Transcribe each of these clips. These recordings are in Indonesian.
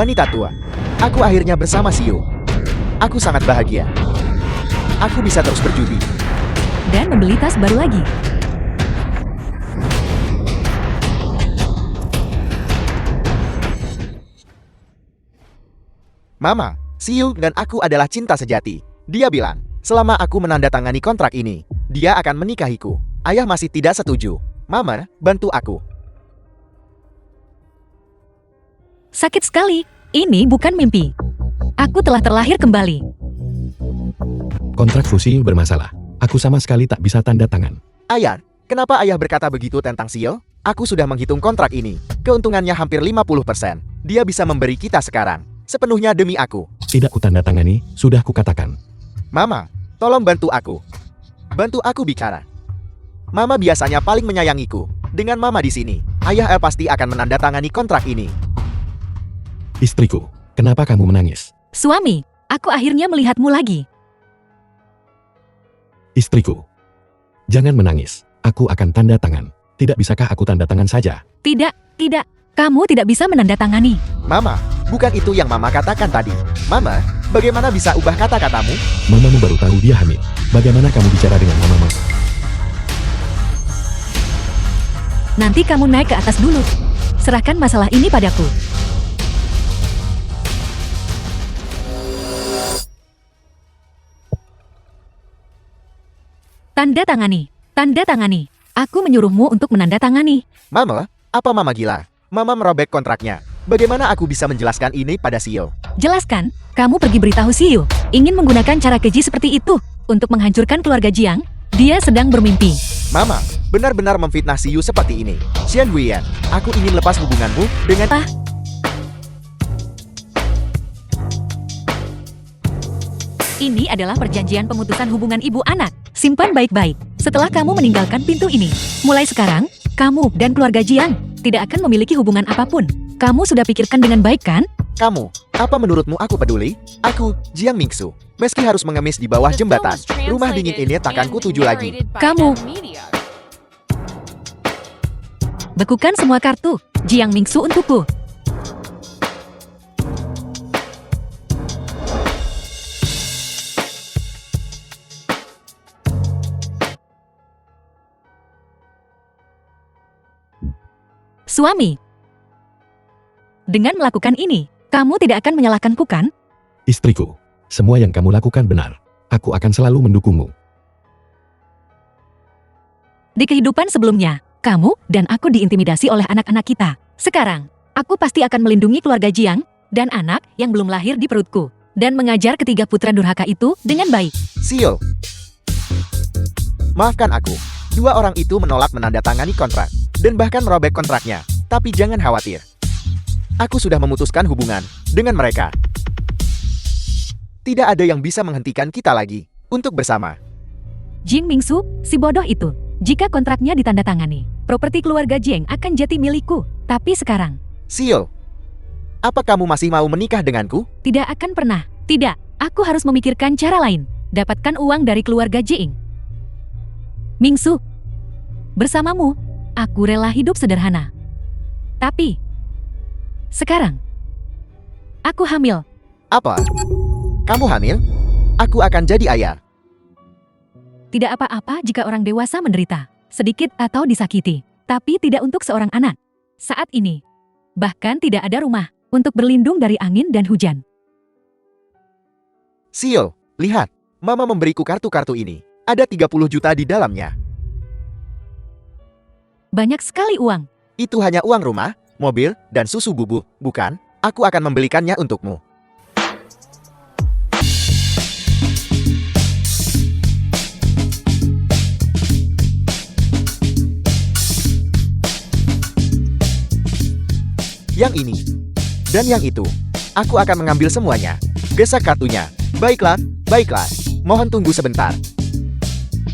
wanita tua. Aku akhirnya bersama Siu. Aku sangat bahagia. Aku bisa terus berjudi. Dan membeli tas baru lagi. Mama, Siu dan aku adalah cinta sejati. Dia bilang, selama aku menandatangani kontrak ini, dia akan menikahiku. Ayah masih tidak setuju. Mama, bantu aku. Sakit sekali. Ini bukan mimpi. Aku telah terlahir kembali. Kontrak fusi bermasalah. Aku sama sekali tak bisa tanda tangan. Ayah, kenapa ayah berkata begitu tentang Siu? Aku sudah menghitung kontrak ini. Keuntungannya hampir 50%. Dia bisa memberi kita sekarang. Sepenuhnya demi aku. Tidak kutandatangani, sudah kukatakan. Mama, tolong bantu aku. Bantu aku bicara. Mama biasanya paling menyayangiku. Dengan Mama di sini, Ayah pasti akan menandatangani kontrak ini. Istriku, kenapa kamu menangis? Suami, aku akhirnya melihatmu lagi. Istriku, jangan menangis. Aku akan tanda tangan. Tidak bisakah aku tanda tangan saja? Tidak, tidak. Kamu tidak bisa menandatangani. Mama, bukan itu yang Mama katakan tadi. Mama, bagaimana bisa ubah kata-katamu? Mamamu baru tahu dia hamil. Bagaimana kamu bicara dengan mamamu? Nanti kamu naik ke atas dulu. Serahkan masalah ini padaku. Tanda tangani. Tanda tangani. Aku menyuruhmu untuk menandatangani. Mama, apa Mama gila? Mama merobek kontraknya. Bagaimana aku bisa menjelaskan ini pada Siu? Jelaskan, kamu pergi beritahu Siu. Ingin menggunakan cara keji seperti itu untuk menghancurkan keluarga Jiang. Dia sedang bermimpi. Mama, benar-benar memfitnah Siu seperti ini. Xian Huiyan, aku ingin lepas hubunganmu dengan... Ini adalah perjanjian pemutusan hubungan ibu anak. Simpan baik-baik. Setelah kamu meninggalkan pintu ini, mulai sekarang, kamu dan keluarga Jiang tidak akan memiliki hubungan apapun. Kamu sudah pikirkan dengan baik kan? Kamu, apa menurutmu aku peduli? Aku, Jiang Mingsu. Meski harus mengemis di bawah jembatan, rumah dingin ini takkan kutuju lagi. Kamu. Bekukan semua kartu Jiang Mingsu untukku. Suami, dengan melakukan ini, kamu tidak akan menyalahkanku kan? Istriku, semua yang kamu lakukan benar. Aku akan selalu mendukungmu. Di kehidupan sebelumnya, kamu dan aku diintimidasi oleh anak-anak kita. Sekarang, aku pasti akan melindungi keluarga Jiang dan anak yang belum lahir di perutku, dan mengajar ketiga putra durhaka itu dengan baik. Siu, maafkan aku. Dua orang itu menolak menandatangani kontrak, dan bahkan merobek kontraknya. Tapi jangan khawatir. Aku sudah memutuskan hubungan dengan mereka. Tidak ada yang bisa menghentikan kita lagi untuk bersama. Jing Mingsu, si bodoh itu. Jika kontraknya ditandatangani, properti keluarga Jiang akan jadi milikku. Tapi sekarang, Siu, apa kamu masih mau menikah denganku? tidak akan pernah. Tidak, aku harus memikirkan cara lain. Dapatkan uang dari keluarga Jiang. Mingsu, bersamamu, aku rela hidup sederhana. Tapi, sekarang, aku hamil. Apa? Kamu hamil? Aku akan jadi ayah. Tidak apa-apa jika orang dewasa menderita, sedikit atau disakiti. Tapi tidak untuk seorang anak. Saat ini, bahkan tidak ada rumah untuk berlindung dari angin dan hujan. Siu, lihat. Mama memberiku kartu-kartu ini. Ada 30 juta di dalamnya. Banyak sekali uang. Itu hanya uang rumah, mobil, dan susu bubuk, bukan? Aku akan membelikannya untukmu. Yang ini. Dan yang itu. Aku akan mengambil semuanya. Gesak kartunya. Baiklah, baiklah. Mohon tunggu sebentar.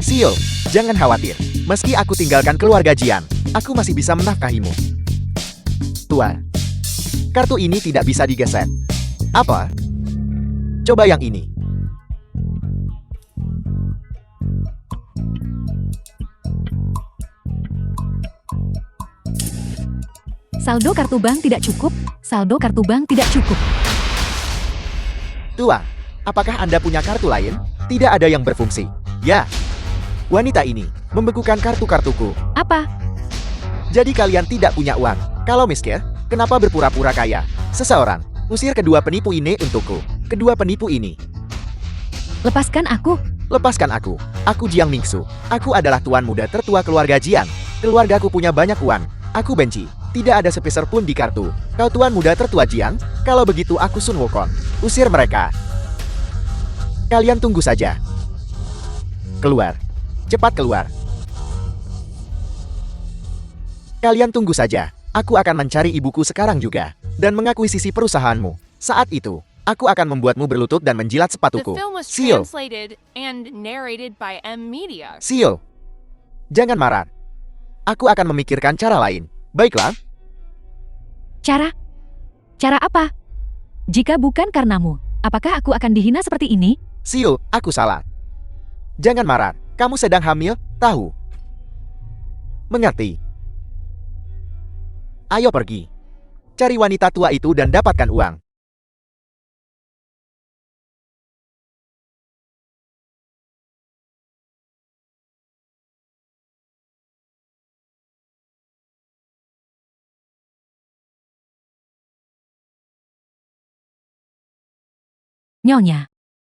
Siu, jangan khawatir. Meski aku tinggalkan keluarga Jiang, aku masih bisa menafkahimu. Tua, kartu ini tidak bisa digeser. Apa? Coba yang ini. Saldo kartu bank tidak cukup. Saldo kartu bank tidak cukup. Tuan, apakah Anda punya kartu lain? Tidak ada yang berfungsi. Ya. Wanita ini membekukan kartu-kartuku. Apa? Jadi kalian tidak punya uang. Kalau miskin, kenapa berpura-pura kaya? Seseorang, usir kedua penipu ini untukku. Kedua penipu ini. Lepaskan aku. Lepaskan aku. Aku Jiang Mingsu. Aku adalah tuan muda tertua keluarga Jiang. Keluargaku punya banyak uang. Aku benci. Tidak ada sepeser pun di kartu. Kau tuan muda tertua Jiang? Kalau begitu aku Sun Wukong. Usir mereka. Kalian tunggu saja. Keluar. Cepat keluar. Kalian tunggu saja. Aku akan mencari ibuku sekarang juga. Dan mengakuisisi perusahaanmu. Saat itu, aku akan membuatmu berlutut dan menjilat The sepatuku. film was Seal. translated and narrated by M Media. Seal. Jangan marah. Aku akan memikirkan cara lain. Baiklah. Cara? Cara apa? Jika bukan karenamu, apakah aku akan dihina seperti ini? Seal, aku salah. Jangan marah. Kamu sedang hamil, tahu? Mengerti? Ayo pergi. Cari wanita tua itu dan dapatkan uang. Nyonya.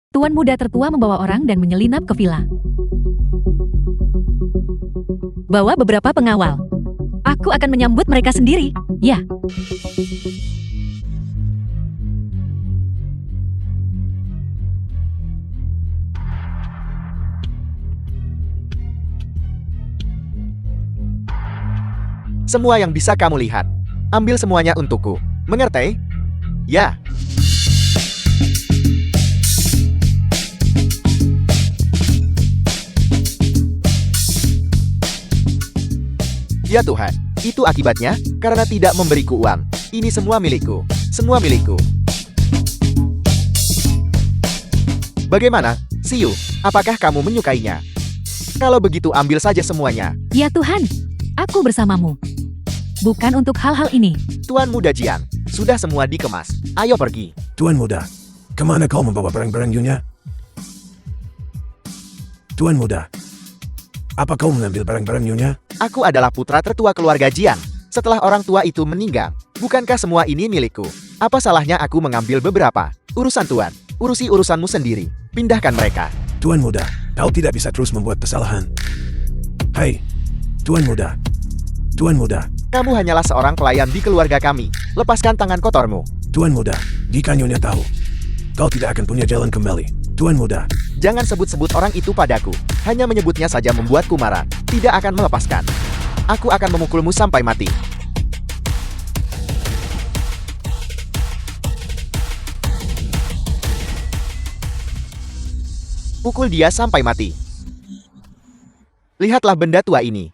Tuan muda tertua membawa orang dan menyelinap ke villa. Bawa beberapa pengawal. Aku akan menyambut mereka sendiri. Ya. Semua yang bisa kamu lihat. Ambil semuanya untukku. Mengerti? Ya. Ya Tuhan, itu akibatnya karena tidak memberiku uang. Ini semua milikku. Semua milikku. Bagaimana, Siu? Apakah kamu menyukainya? Kalau begitu ambil saja semuanya. Ya Tuhan, aku bersamamu. Bukan untuk hal-hal ini. Tuan muda Jiang, sudah semua dikemas. Ayo pergi. Tuan muda, kemana kau membawa barang-barang Yunya? Tuan muda, apa kau mengambil barang-barang Yunya? Aku adalah putra tertua keluarga Jiang. Setelah orang tua itu meninggal, bukankah semua ini milikku? Apa salahnya aku mengambil beberapa? Urusan Tuan, urusi urusanmu sendiri. Pindahkan mereka. Tuan muda, kau tidak bisa terus membuat kesalahan. Hai, Tuan muda. Tuan muda, Kamu hanyalah seorang pelayan di keluarga kami. Lepaskan tangan kotormu. Tuan muda, jika Nyonya tahu, kau tidak akan punya jalan kembali. Tuan muda, Jangan sebut-sebut orang itu padaku. Hanya menyebutnya saja membuatku marah. Tidak akan melepaskan. Aku akan memukulmu sampai mati. Pukul dia sampai mati. Lihatlah benda tua ini.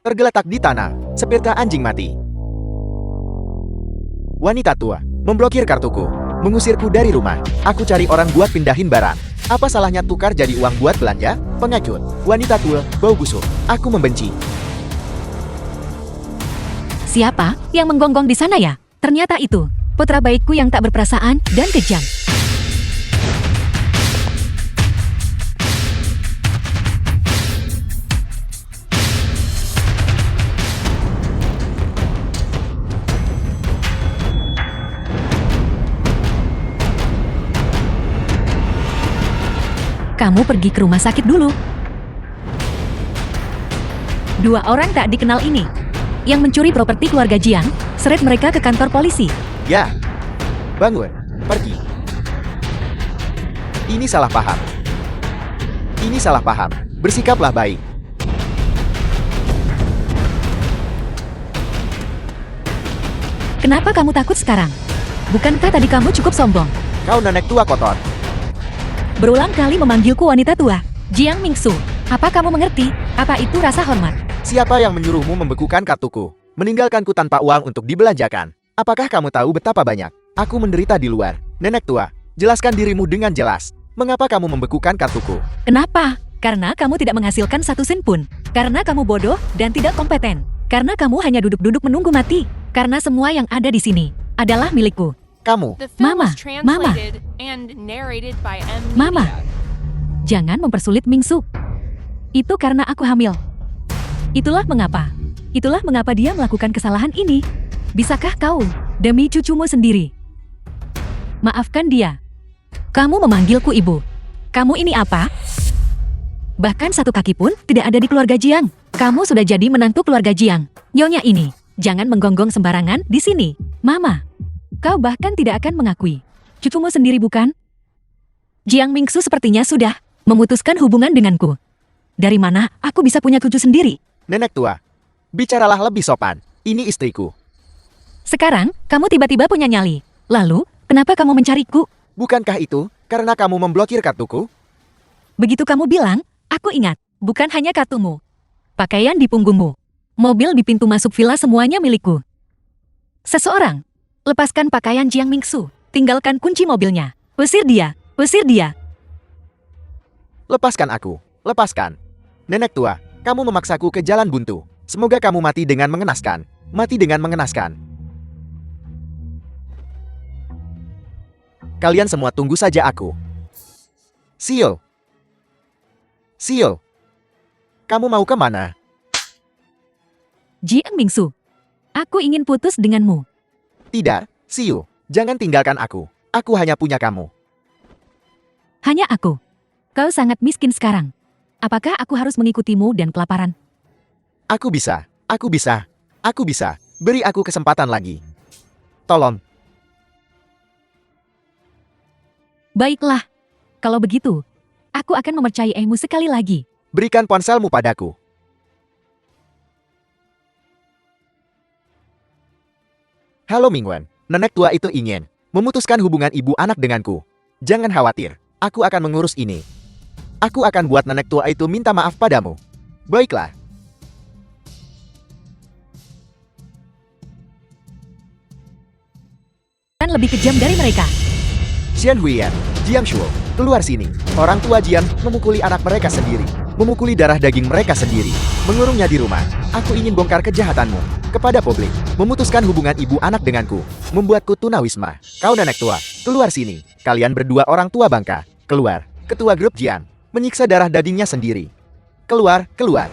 Tergeletak di tanah, seperti anjing mati. Wanita tua, memblokir kartuku. Mengusirku dari rumah. Aku cari orang buat pindahin barang. Apa salahnya tukar jadi uang buat belanja? Pengecut. Wanita tua, bau busuk. Aku membenci. Siapa yang menggonggong di sana ya? Ternyata itu, putra baikku yang tak berperasaan dan kejam. Kamu pergi ke rumah sakit dulu. Dua orang tak dikenal ini yang mencuri properti keluarga Jiang, seret mereka ke kantor polisi. Ya. Bangun. Pergi. Ini salah paham. Ini salah paham. Bersikaplah baik. Kenapa kamu takut sekarang? Bukankah tadi kamu cukup sombong? Kau nenek tua kotor. Berulang kali memanggilku wanita tua. Jiang Mingsu, apa kamu mengerti? Apa itu rasa hormat? Siapa yang menyuruhmu membekukan kartuku? Meninggalkanku tanpa uang untuk dibelanjakan. Apakah kamu tahu betapa banyak aku menderita di luar? Nenek tua, jelaskan dirimu dengan jelas. Mengapa kamu membekukan kartuku? Kenapa? Karena kamu tidak menghasilkan satu sen pun. Karena kamu bodoh dan tidak kompeten. Karena kamu hanya duduk-duduk menunggu mati. Karena semua yang ada di sini adalah milikku. Kamu, The film Mama, was translated and narrated by M Media. Mama. Jangan mempersulit Mingsu. Itu karena aku hamil. Itulah mengapa dia melakukan kesalahan ini. Bisakah kau, demi cucumu sendiri, maafkan dia? Kamu memanggilku ibu. Kamu ini apa? Bahkan satu kaki pun tidak ada di keluarga Jiang. Kamu sudah jadi menantu keluarga Jiang. Nyonya ini, jangan menggonggong sembarangan di sini. Mama, kau bahkan tidak akan mengakui cucumu sendiri, bukan? Jiang Mingsu sepertinya sudah memutuskan hubungan denganku. Dari mana aku bisa punya cucu sendiri? nenek tua. Bicaralah lebih sopan. Ini istriku. Sekarang, kamu tiba-tiba punya nyali. Lalu, kenapa kamu mencariku? Bukankah itu karena kamu memblokir kartuku? Begitu kamu bilang, aku ingat. Bukan hanya kartumu. Pakaian di punggungmu. Mobil di pintu masuk villa semuanya milikku. Seseorang, lepaskan pakaian Jiang Mingsu. Tinggalkan kunci mobilnya. Usir dia. Usir dia. Lepaskan aku. Lepaskan. Nenek tua, kamu memaksaku ke jalan buntu. Semoga kamu mati dengan mengenaskan. Mati dengan mengenaskan. Kalian semua tunggu saja aku. Siul. Siul. Kamu mau kemana? Jiang Mingsu, aku ingin putus denganmu. Tidak, Siul. Jangan tinggalkan aku. Aku hanya punya kamu. Hanya aku. Kau sangat miskin sekarang. Apakah aku harus mengikutimu dan kelaparan? Aku bisa. Aku bisa. Aku bisa. Beri aku kesempatan lagi. Tolong. Baiklah. Kalau begitu, aku akan mempercayaimu sekali lagi. Berikan ponselmu padaku. Halo Mingwen, nenek tua itu ingin memutuskan hubungan ibu anak denganku. Jangan khawatir, aku akan mengurus ini. Aku akan buat nenek tua itu minta maaf padamu. Baiklah. Kan lebih kejam dari mereka. Xian Huiyan, Jiang Shuo, keluar sini. Orang tua Jian memukuli anak mereka sendiri. Memukuli darah daging mereka sendiri. Mengurungnya di rumah. Aku ingin bongkar kejahatanmu kepada publik. Memutuskan hubungan ibu anak denganku. Membuatku tunawisma. Kau nenek tua, keluar sini. Kalian berdua orang tua bangka. Keluar. Ketua grup Jian. Menyiksa darah dagingnya sendiri. Keluar, keluar.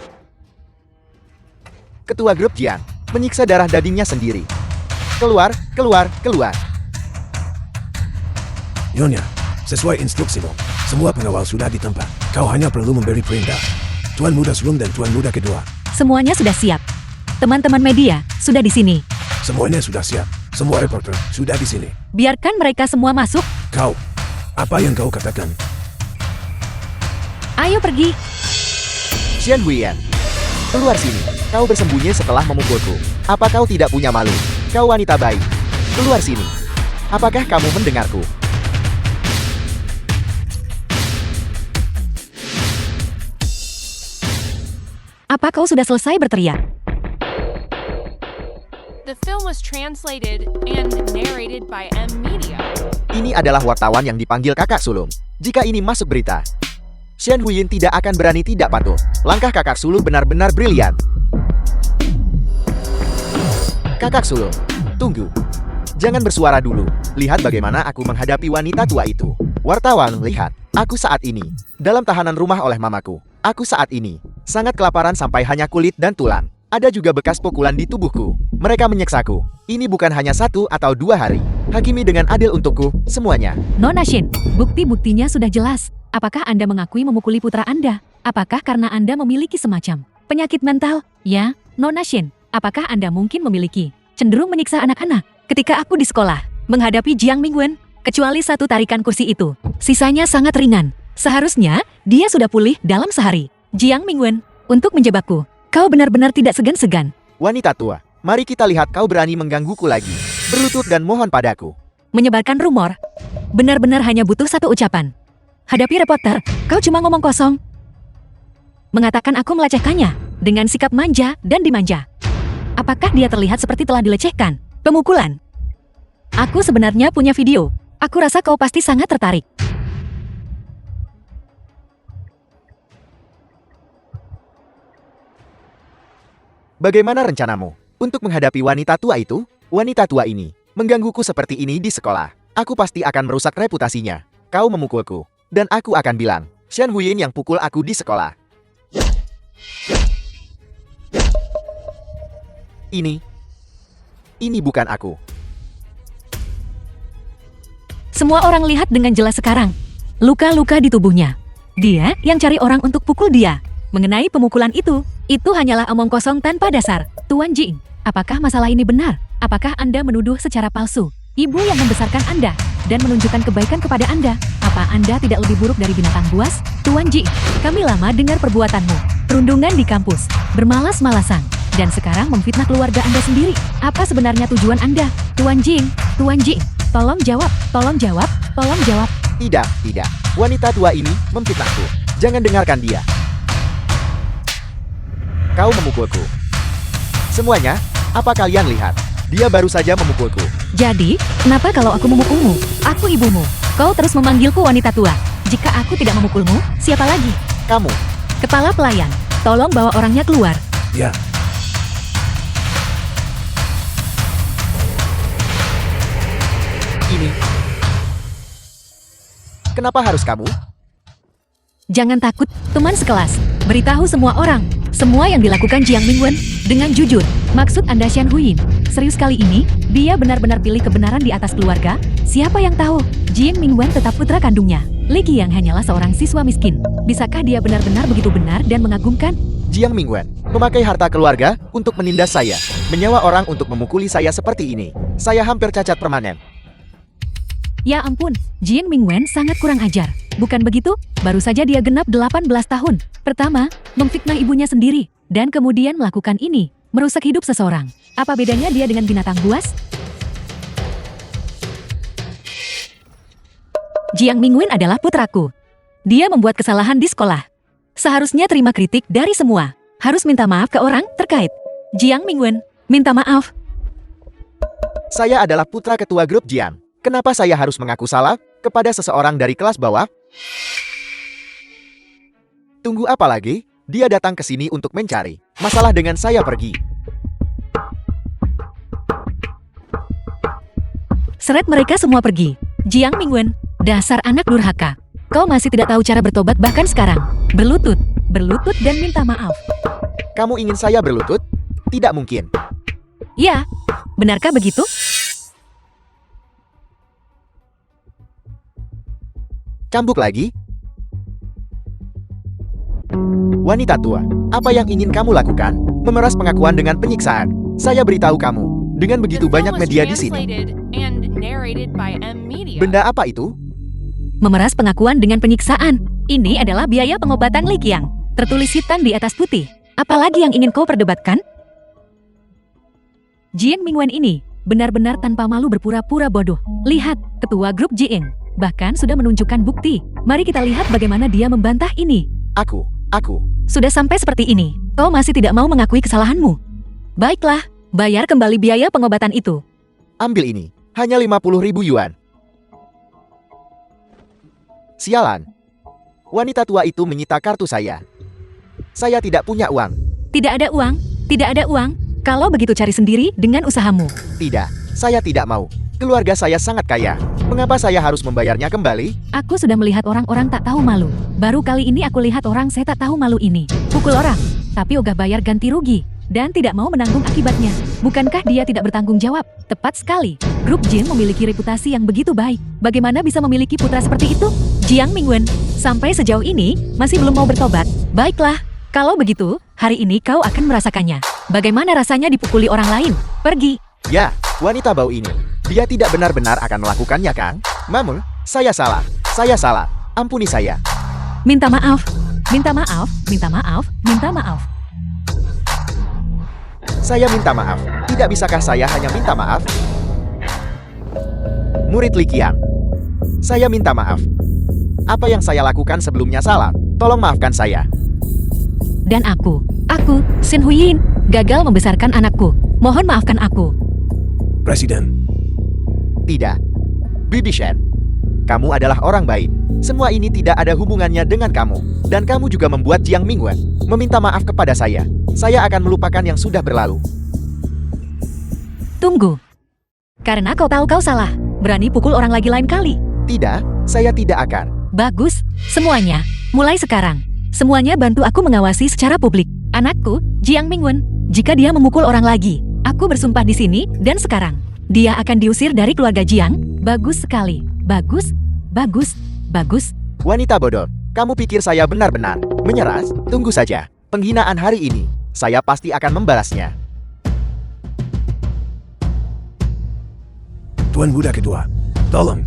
Ketua grup Jian. Menyiksa darah dagingnya sendiri. Keluar, keluar, keluar. Nyonya, sesuai instruksimu, semua pengawal sudah di tempat. Kau hanya perlu memberi perintah. Tuan Muda Sulung dan Tuan Muda kedua. Semuanya sudah siap. Teman-teman media sudah di sini. Semuanya sudah siap. Semua reporter sudah di sini. Biarkan mereka semua masuk. Kau, apa yang kau katakan? Ayo pergi. Xian Huiyan, keluar sini. Kau bersembunyi setelah memukulku. Apa kau tidak punya malu? Kau wanita baik. Keluar sini. Apakah kamu mendengarku? Apa kau sudah selesai berteriak? The film was translated and narrated by M Media. Ini adalah wartawan yang dipanggil kakak sulung. Jika ini masuk berita, Xian Huiyan tidak akan berani tidak patuh. Langkah kakak sulung benar-benar brilian. Kakak sulung, tunggu. Jangan bersuara dulu. Lihat bagaimana aku menghadapi wanita tua itu. Wartawan, lihat. Aku saat ini dalam tahanan rumah oleh mamaku. Aku saat ini sangat kelaparan sampai hanya kulit dan tulang. Ada juga bekas pukulan di tubuhku. Mereka menyiksaku. Ini bukan hanya 1 atau 2 hari. Hakimi dengan adil untukku, semuanya. Nona Shin, bukti-buktinya sudah jelas. Apakah Anda mengakui memukuli putra Anda? Apakah karena Anda memiliki semacam penyakit mental? Ya, Nona Shin, apakah Anda mungkin memiliki cenderung menyiksa anak-anak? Ketika aku di sekolah, menghadapi Jiang Mingwen, kecuali 1 tarikan kursi itu, sisanya sangat ringan. Seharusnya, dia sudah pulih dalam sehari. Jiang Mingwen, untuk menjebakku, kau benar-benar tidak segan-segan. Wanita tua, mari kita lihat kau berani menggangguku lagi. Berlutut dan mohon padaku. Menyebarkan rumor, benar-benar hanya butuh 1 ucapan. Hadapi reporter, kau cuma ngomong kosong. Mengatakan aku melecehkannya, dengan sikap manja dan dimanja. Apakah dia terlihat seperti telah dilecehkan? Pemukulan. Aku sebenarnya punya video. Aku rasa kau pasti sangat tertarik. Bagaimana rencanamu? Untuk menghadapi wanita tua itu, wanita tua ini menggangguku seperti ini di sekolah. Aku pasti akan merusak reputasinya. Kau memukulku, dan aku akan bilang, Shen Huyin yang pukul aku di sekolah. Ini bukan aku. Semua orang lihat dengan jelas sekarang. Luka-luka di tubuhnya. Dia yang cari orang untuk pukul dia. Mengenai pemukulan itu hanyalah omong kosong tanpa dasar. Tuan Jing, apakah masalah ini benar? Apakah Anda menuduh secara palsu ibu yang membesarkan Anda dan menunjukkan kebaikan kepada Anda? Apa Anda tidak lebih buruk dari binatang buas? Tuan Jing, kami lama dengar perbuatanmu. Perundungan di kampus, bermalas-malasan, dan sekarang memfitnah keluarga Anda sendiri. Apa sebenarnya tujuan Anda? Tuan Jing, tolong jawab, tolong jawab, tolong jawab. Tidak. Wanita tua ini memfitnahku. Jangan dengarkan dia. Kau memukulku. Semuanya, apa kalian lihat? Dia baru saja memukulku. Jadi, kenapa kalau aku memukulmu? Aku ibumu. Kau terus memanggilku wanita tua. Jika aku tidak memukulmu, siapa lagi? Kamu. Kepala pelayan, tolong bawa orangnya keluar. Ya, Ini. Kenapa harus kamu? Jangan takut, teman sekelas. Beritahu semua orang. Semua yang dilakukan Jiang Mingwen dengan jujur. Maksud Anda Shen Huyin? Serius kali ini, dia benar-benar pilih kebenaran di atas keluarga? Siapa yang tahu? Jiang Mingwen tetap putra kandungnya. Li Qiang hanyalah seorang siswa miskin. Bisakah dia benar-benar begitu benar dan mengagumkan? Jiang Mingwen memakai harta keluarga untuk menindas saya. Menyewa orang untuk memukuli saya seperti ini. Saya hampir cacat permanen. Ya ampun, Jiang Mingwen sangat kurang ajar. Bukan begitu? Baru saja dia genap 18 tahun. Pertama, memfitnah ibunya sendiri. Dan kemudian melakukan ini, merusak hidup seseorang. Apa bedanya dia dengan binatang buas? Jiang Mingwen adalah putraku. Dia membuat kesalahan di sekolah. Seharusnya terima kritik dari semua. Harus minta maaf ke orang terkait. Jiang Mingwen, minta maaf. Saya adalah putra ketua grup Jiang. Kenapa saya harus mengaku salah kepada seseorang dari kelas bawah? Tunggu apa lagi? Dia datang ke sini untuk mencari masalah dengan saya pergi. Seret mereka semua pergi. Jiang Mingwen, dasar anak durhaka. Kau masih tidak tahu cara bertobat bahkan sekarang. Berlutut dan minta maaf. Kamu ingin saya berlutut? Tidak mungkin. Ya, benarkah begitu? Cambuk lagi? Wanita tua, apa yang ingin kamu lakukan? Memeras pengakuan dengan penyiksaan. Saya beritahu kamu, dengan begitu The film banyak was media di sini. translated and narrated by M Media. Benda apa itu? Memeras pengakuan dengan penyiksaan. Ini adalah biaya pengobatan Li Qiang. Tertulis hitam di atas putih. Apalagi yang ingin kau perdebatkan? Jiang Mingwen ini benar-benar tanpa malu berpura-pura bodoh. Lihat, ketua grup Jiang bahkan sudah menunjukkan bukti. Mari kita lihat bagaimana dia membantah ini. Aku. Sudah sampai seperti ini, kau masih tidak mau mengakui kesalahanmu. Baiklah, bayar kembali biaya pengobatan itu. Ambil ini, hanya 50.000 yuan. Sialan. Wanita tua itu menyita kartu saya. Saya tidak punya uang. Tidak ada uang. Kalau begitu cari sendiri dengan usahamu. Tidak, saya tidak mau. Keluarga saya sangat kaya. Mengapa saya harus membayarnya kembali? Aku sudah melihat orang-orang tak tahu malu. Baru kali ini aku lihat orang saya tak tahu malu ini. Pukul orang, tapi ogah bayar ganti rugi. Dan tidak mau menanggung akibatnya. Bukankah dia tidak bertanggung jawab? Tepat sekali. Grup Jin memiliki reputasi yang begitu baik. Bagaimana bisa memiliki putra seperti itu? Jiang Mingwen, sampai sejauh ini masih belum mau bertobat. Baiklah, kalau begitu, hari ini kau akan merasakannya. Bagaimana rasanya dipukuli orang lain? Pergi. Ya, wanita bau ini. Dia tidak benar-benar akan melakukannya, Kang. Mamul, saya salah. Ampuni saya. Minta maaf. Saya minta maaf. Tidak bisakah saya hanya minta maaf? Murid Li Qiang. Saya minta maaf. Apa yang saya lakukan sebelumnya salah. Tolong maafkan saya. Dan aku, Shen Huyin, gagal membesarkan anakku. Mohon maafkan aku. Presiden. Tidak. Bibi Shen. Kamu adalah orang baik. Semua ini tidak ada hubungannya dengan kamu. Dan kamu juga membuat Jiang Mingwen meminta maaf kepada saya. Saya akan melupakan yang sudah berlalu. Tunggu. Karena kau tahu kau salah. Berani pukul orang lagi lain kali. Tidak, saya tidak akan. Bagus, semuanya. Mulai sekarang. Semuanya bantu aku mengawasi secara publik. Anakku, Jiang Mingwen, jika dia memukul orang lagi, aku bersumpah di sini dan sekarang. Dia akan diusir dari keluarga Jiang. Bagus sekali. Bagus, bagus, bagus. Wanita bodoh, kamu pikir saya benar-benar menyerah? Tunggu saja. Penghinaan hari ini, saya pasti akan membalasnya. Tuan muda kedua, tolong.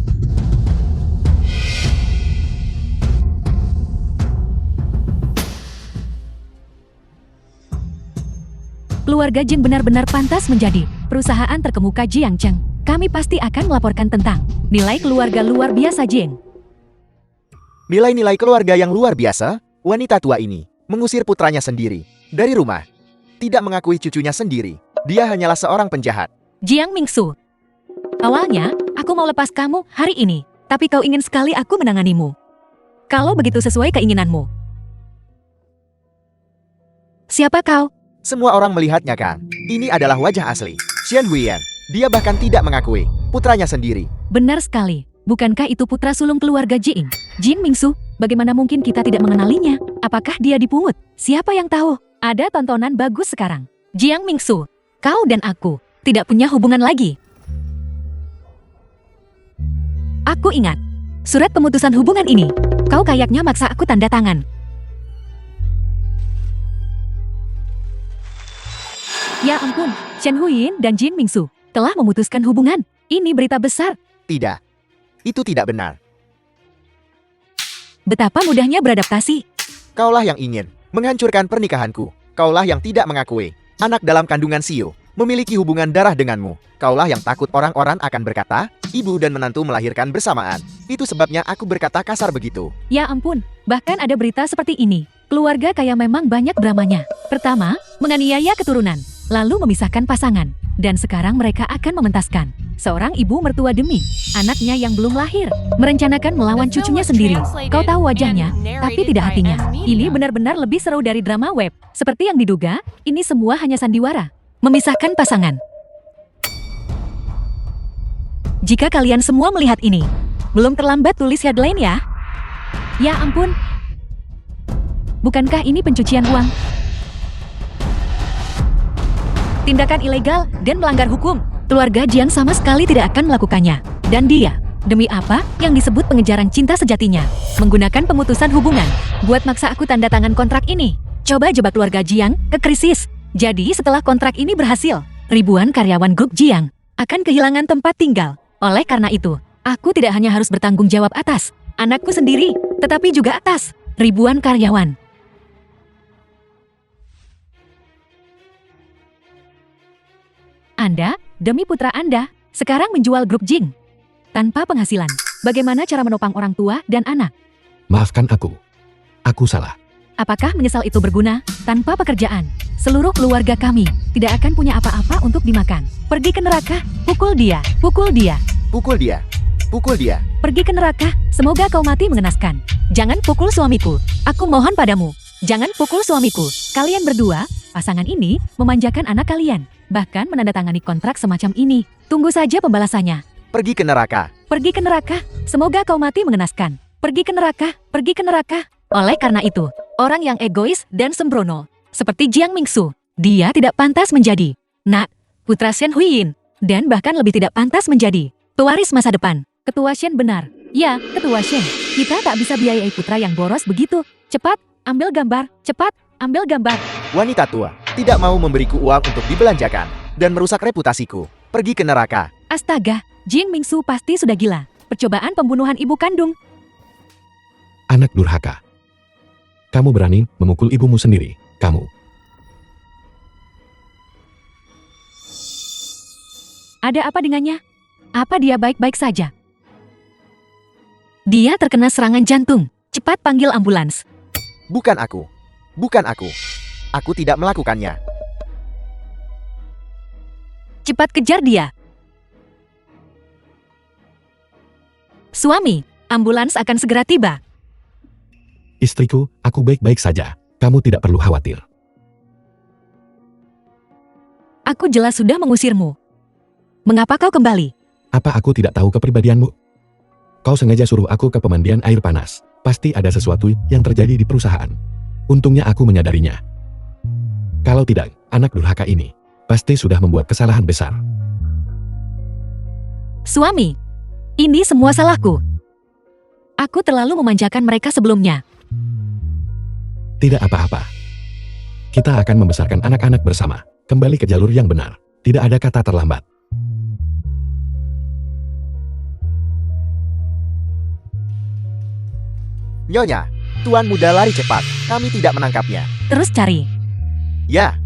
Keluarga Jing benar-benar pantas menjadi perusahaan terkemuka Jiangcheng. Kami pasti akan melaporkan tentang nilai keluarga luar biasa Jing. Nilai-nilai keluarga yang luar biasa, wanita tua ini mengusir putranya sendiri dari rumah. Tidak mengakui cucunya sendiri. Dia hanyalah seorang penjahat. Jiang Mingsu. Awalnya, aku mau lepas kamu hari ini, tapi kau ingin sekali aku menanganimu. Kalau begitu sesuai keinginanmu. Siapa kau? Semua orang melihatnya kan? Ini adalah wajah asli. Xian Huiyan. Dia bahkan tidak mengakui putranya sendiri. Benar sekali. Bukankah itu putra sulung keluarga Jing? Jing Mingsu, bagaimana mungkin kita tidak mengenalinya? Apakah dia dipungut? Siapa yang tahu? Ada tontonan bagus sekarang. Jiang Mingsu, kau dan aku tidak punya hubungan lagi. Aku ingat. Surat pemutusan hubungan ini. Kau kayaknya maksa aku tanda tangan. Ya ampun, Shen Huiyin dan Jin Mingsu telah memutuskan hubungan. Ini berita besar. Tidak. Itu tidak benar. Betapa mudahnya beradaptasi. Kaulah yang ingin menghancurkan pernikahanku. Kaulah yang tidak mengakui anak dalam kandungan Xiu memiliki hubungan darah denganmu. Kaulah yang takut orang-orang akan berkata, ibu dan menantu melahirkan bersamaan. Itu sebabnya aku berkata kasar begitu. Ya ampun, bahkan ada berita seperti ini. Keluarga kaya memang banyak dramanya. Pertama, menganiaya keturunan, lalu memisahkan pasangan. Dan sekarang mereka akan mementaskan seorang ibu mertua demi anaknya yang belum lahir. Merencanakan melawan cucunya sendiri. Kau tahu wajahnya, tapi tidak hatinya. Ini benar-benar lebih seru dari drama web. Seperti yang diduga, ini semua hanya sandiwara. Memisahkan pasangan. Jika kalian semua melihat ini, belum terlambat tulis headline ya. Ya ampun. Bukankah ini pencucian uang? Tindakan ilegal dan melanggar hukum. Keluarga Jiang sama sekali tidak akan melakukannya. Dan dia, demi apa yang disebut pengejaran cinta sejatinya, menggunakan pemutusan hubungan, buat maksa aku tanda tangan kontrak ini. Coba jebak keluarga Jiang ke krisis. Jadi setelah kontrak ini berhasil, ribuan karyawan grup Jiang akan kehilangan tempat tinggal. Oleh karena itu, aku tidak hanya harus bertanggung jawab atas anakku sendiri, tetapi juga atas ribuan karyawan. Anda, demi putra Anda, sekarang menjual grup Jing. Tanpa penghasilan, bagaimana cara menopang orang tua dan anak? Maafkan aku. Aku salah. Apakah menyesal itu berguna? Tanpa pekerjaan, seluruh keluarga kami tidak akan punya apa-apa untuk dimakan. Pergi ke neraka, pukul dia, pukul dia. Pukul dia. Pukul dia. Pergi ke neraka, semoga kau mati mengenaskan. Jangan pukul suamiku, aku mohon padamu. Jangan pukul suamiku. Kalian berdua, pasangan ini, memanjakan anak kalian. Bahkan menandatangani kontrak semacam ini. Tunggu saja pembalasannya. Pergi ke neraka. Pergi ke neraka, semoga kau mati mengenaskan. Pergi ke neraka, pergi ke neraka. Oleh karena itu, orang yang egois dan sembrono, seperti Jiang Mingsu, dia tidak pantas menjadi putra Shen Huiyin, dan bahkan lebih tidak pantas menjadi pewaris masa depan. Ketua Shen benar. Ya, Ketua Shen. Kita tak bisa biayai putra yang boros begitu. Cepat, ambil gambar. Cepat, ambil gambar. Wanita tua tidak mau memberiku uang untuk dibelanjakan dan merusak reputasiku. Pergi ke neraka. Astaga, Jiang Mingsu pasti sudah gila. Percobaan pembunuhan ibu kandung. Anak durhaka. Kamu berani memukul ibumu sendiri. Kamu. Ada apa dengannya? Apa dia baik-baik saja? Dia terkena serangan jantung. Cepat panggil ambulans. Bukan aku. Bukan aku. Aku tidak melakukannya. Cepat kejar dia. Suami, ambulans akan segera tiba. Istriku, aku baik-baik saja. Kamu tidak perlu khawatir. Aku jelas sudah mengusirmu. Mengapa kau kembali? Apa aku tidak tahu kepribadianmu? Kau sengaja suruh aku ke pemandian air panas. Pasti ada sesuatu yang terjadi di perusahaan. Untungnya aku menyadarinya. Kalau tidak, anak durhaka ini pasti sudah membuat kesalahan besar. Suami, ini semua salahku. Aku terlalu memanjakan mereka sebelumnya. Tidak apa-apa. Kita akan membesarkan anak-anak bersama. Kembali ke jalur yang benar. Tidak ada kata terlambat. Nyonya, Tuan Muda lari cepat. Kami tidak menangkapnya. Terus cari. Ya.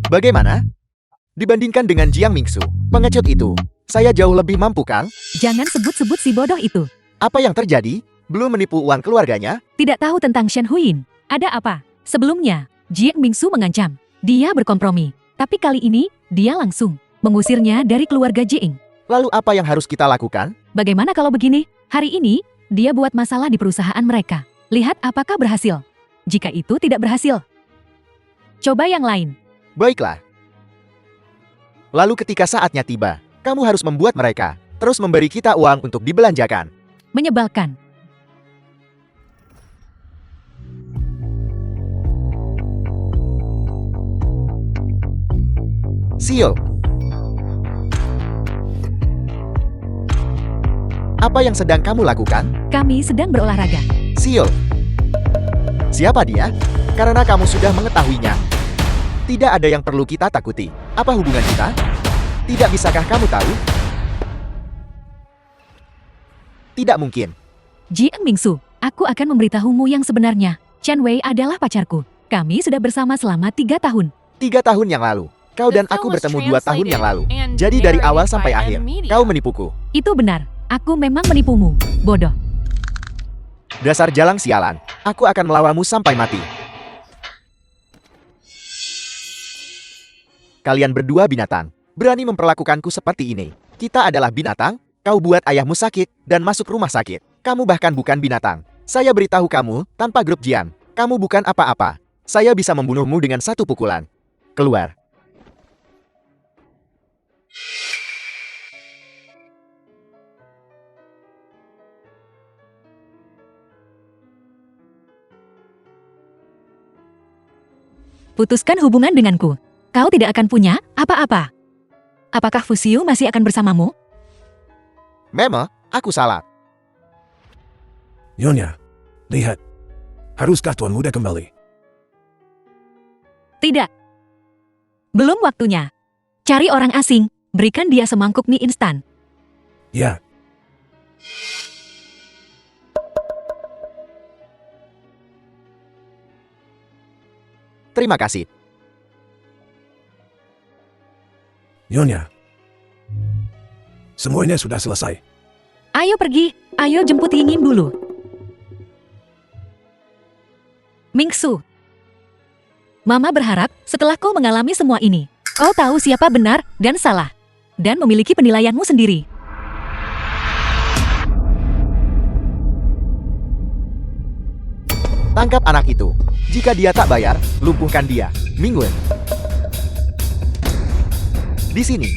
Bagaimana? Dibandingkan dengan Jiang Mingsu, pengecut itu, saya jauh lebih mampu kan? Jangan sebut-sebut si bodoh itu. Apa yang terjadi? Belum menipu uang keluarganya? Tidak tahu tentang Shen Huyin. Ada apa? Sebelumnya, Jiang Mingsu mengancam. Dia berkompromi. Tapi kali ini, dia langsung mengusirnya dari keluarga Jiing. Lalu apa yang harus kita lakukan? Bagaimana kalau begini? Hari ini, dia buat masalah di perusahaan mereka. Lihat apakah berhasil. Jika itu tidak berhasil, coba yang lain. Baiklah. Lalu ketika saatnya tiba, kamu harus membuat mereka terus memberi kita uang untuk dibelanjakan. Menyebalkan. Siol. Apa yang sedang kamu lakukan? Kami sedang berolahraga. Siol. Siapa dia? Karena kamu sudah mengetahuinya. Tidak ada yang perlu kita takuti. Apa hubungan kita? Tidak bisakah kamu tahu? Tidak mungkin. Jiang Mingsu, aku akan memberitahumu yang sebenarnya. Chen Wei adalah pacarku. Kami sudah bersama selama 3 tahun. 3 tahun yang lalu. Kau dan aku bertemu 2 tahun yang lalu. Jadi dari awal sampai akhir, kau menipuku. Itu benar. Aku memang menipumu. Bodoh. Dasar jalang sialan. Aku akan melawanmu sampai mati. Kalian berdua binatang. Berani memperlakukanku seperti ini. Kita adalah binatang. Kau buat ayahmu sakit dan masuk rumah sakit. Kamu bahkan bukan binatang. Saya beritahu kamu, tanpa grup Jian, kamu bukan apa-apa. Saya bisa membunuhmu dengan 1 pukulan. Keluar. Putuskan hubungan denganku. Kau tidak akan punya apa-apa. Apakah Fusiu masih akan bersamamu? Memang, aku salah. Nyonya, lihat. Haruskah Tuan Muda kembali? Tidak. Belum waktunya. Cari orang asing, berikan dia semangkuk mie instan. Ya. Terima kasih. Nyonya. Semuanya sudah selesai. Ayo pergi, ayo jemput Yingin dulu. Mingsu. Mama berharap setelah kau mengalami semua ini, kau tahu siapa benar dan salah. Dan memiliki penilaianmu sendiri. Tangkap anak itu. Jika dia tak bayar, lumpuhkan dia. Mingwen. Di sini.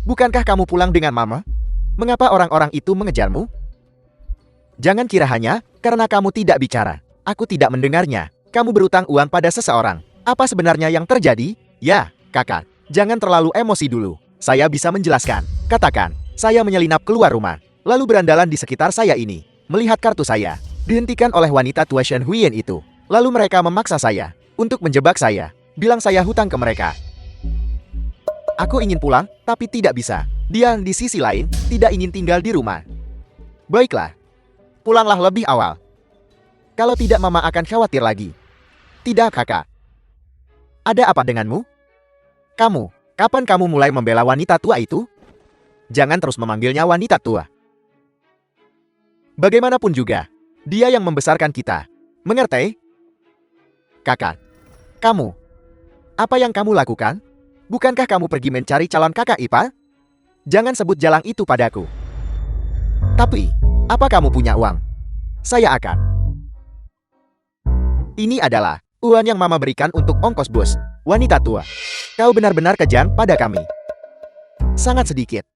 Bukankah kamu pulang dengan mama? Mengapa orang-orang itu mengejarmu? Jangan kira hanya karena kamu tidak bicara. Aku tidak mendengarnya. Kamu berutang uang pada seseorang. Apa sebenarnya yang terjadi? Ya, kakak. Jangan terlalu emosi dulu. Saya bisa menjelaskan. Katakan, saya menyelinap keluar rumah. Lalu berandalan di sekitar saya ini. Melihat kartu saya. Dihentikan oleh wanita tua Shen Huyen itu. Lalu mereka memaksa saya untuk menjebak saya. Bilang saya hutang ke mereka. Aku ingin pulang, tapi tidak bisa. Dia di sisi lain tidak ingin tinggal di rumah. Baiklah. Pulanglah lebih awal. Kalau tidak mama akan khawatir lagi. Tidak kakak. Ada apa denganmu? Kamu, kapan kamu mulai membela wanita tua itu? Jangan terus memanggilnya wanita tua. Bagaimanapun juga, dia yang membesarkan kita. Mengerti? Kakak, kamu, apa yang kamu lakukan? Bukankah kamu pergi mencari calon kakak ipar? Jangan sebut jalang itu padaku. Tapi, apa kamu punya uang? Saya akan. Ini adalah uang yang Mama berikan untuk ongkos bus. Wanita tua, kau benar-benar kejam pada kami. Sangat sedikit.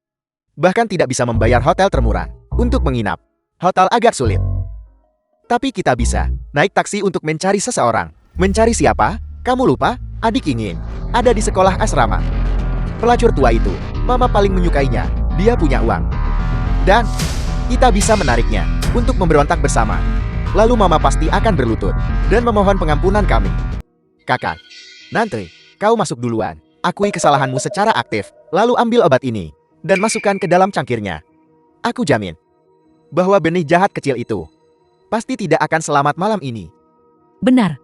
Bahkan tidak bisa membayar hotel termurah untuk menginap. Hotel agak sulit. Tapi kita bisa naik taksi untuk mencari seseorang. Mencari siapa? Kamu lupa? Adik ingin ada di sekolah asrama. Pelacur tua itu, Mama paling menyukainya. Dia punya uang. Dan kita bisa menariknya untuk memberontak bersama. Lalu Mama pasti akan berlutut dan memohon pengampunan kami. Kakak, nanti kau masuk duluan. Akui kesalahanmu secara aktif. Lalu ambil obat ini dan masukkan ke dalam cangkirnya. Aku jamin bahwa benih jahat kecil itu pasti tidak akan selamat malam ini. Benar.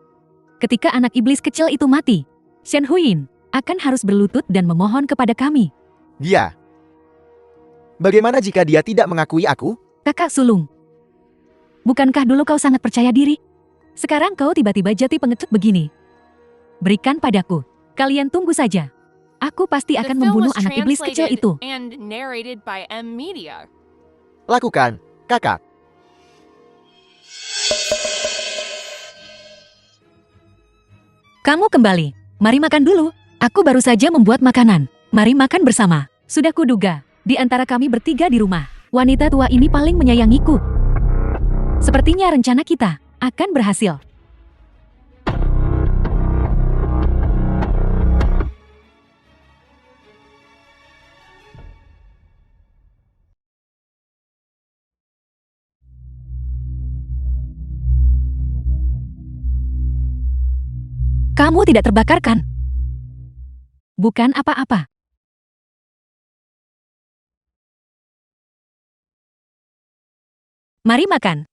Ketika anak iblis kecil itu mati, Shen Huyin akan harus berlutut dan memohon kepada kami. Dia. Bagaimana jika dia tidak mengakui aku? Kakak sulung. Bukankah dulu kau sangat percaya diri? Sekarang kau tiba-tiba jati pengecut begini. Berikan padaku. Kalian tunggu saja. Aku pasti The akan film membunuh was anak iblis kecil translated itu. and narrated by M Media. Lakukan, kakak. Kamu kembali. Mari makan dulu. Aku baru saja membuat makanan. Mari makan bersama. Sudah kuduga, di antara kami bertiga di rumah, wanita tua ini paling menyayangiku. Sepertinya rencana kita akan berhasil. Kamu tidak terbakar kan? Bukan apa-apa. Mari makan.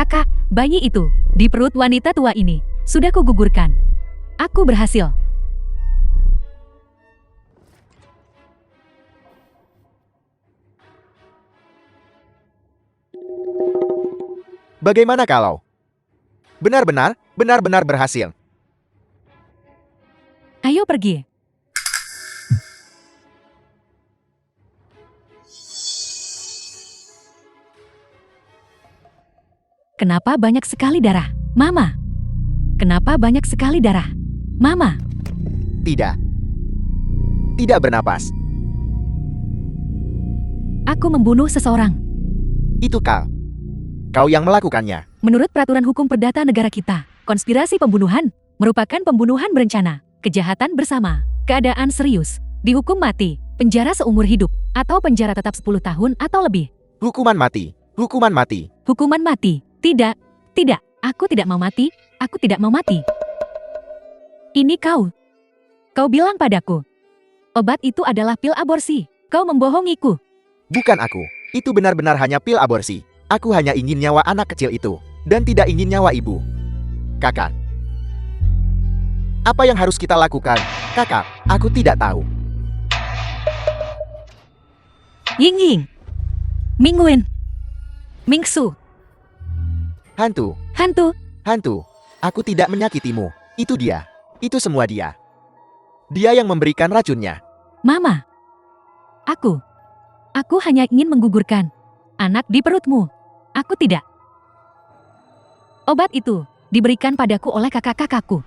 Kakak, bayi itu, di perut wanita tua ini, sudah kugugurkan. Aku berhasil. Bagaimana kalau benar-benar berhasil? Ayo pergi. Kenapa banyak sekali darah, Mama? Kenapa banyak sekali darah, Mama? Tidak. Tidak bernapas. Aku membunuh seseorang. Itu kau. Kau yang melakukannya. Menurut peraturan hukum perdata negara kita, konspirasi pembunuhan merupakan pembunuhan berencana, kejahatan bersama, keadaan serius, dihukum mati, penjara seumur hidup, atau penjara tetap 10 tahun atau lebih. Hukuman mati. Hukuman mati. Hukuman mati. Tidak, tidak, aku tidak mau mati, aku tidak mau mati. Ini kau. Kau bilang padaku, obat itu adalah pil aborsi. Kau membohongiku. Bukan aku. Itu benar-benar hanya pil aborsi. Aku hanya ingin nyawa anak kecil itu. Dan tidak ingin nyawa ibu. Kakak. Apa yang harus kita lakukan? Kakak, aku tidak tahu. Ying Ying. Mingwen. Mingsu. Hantu. Hantu. Hantu. Aku tidak menyakitimu. Itu dia. Itu semua dia. Dia yang memberikan racunnya. Mama. Aku hanya ingin menggugurkan anak di perutmu. Aku tidak. Obat itu diberikan padaku oleh kakak-kakakku.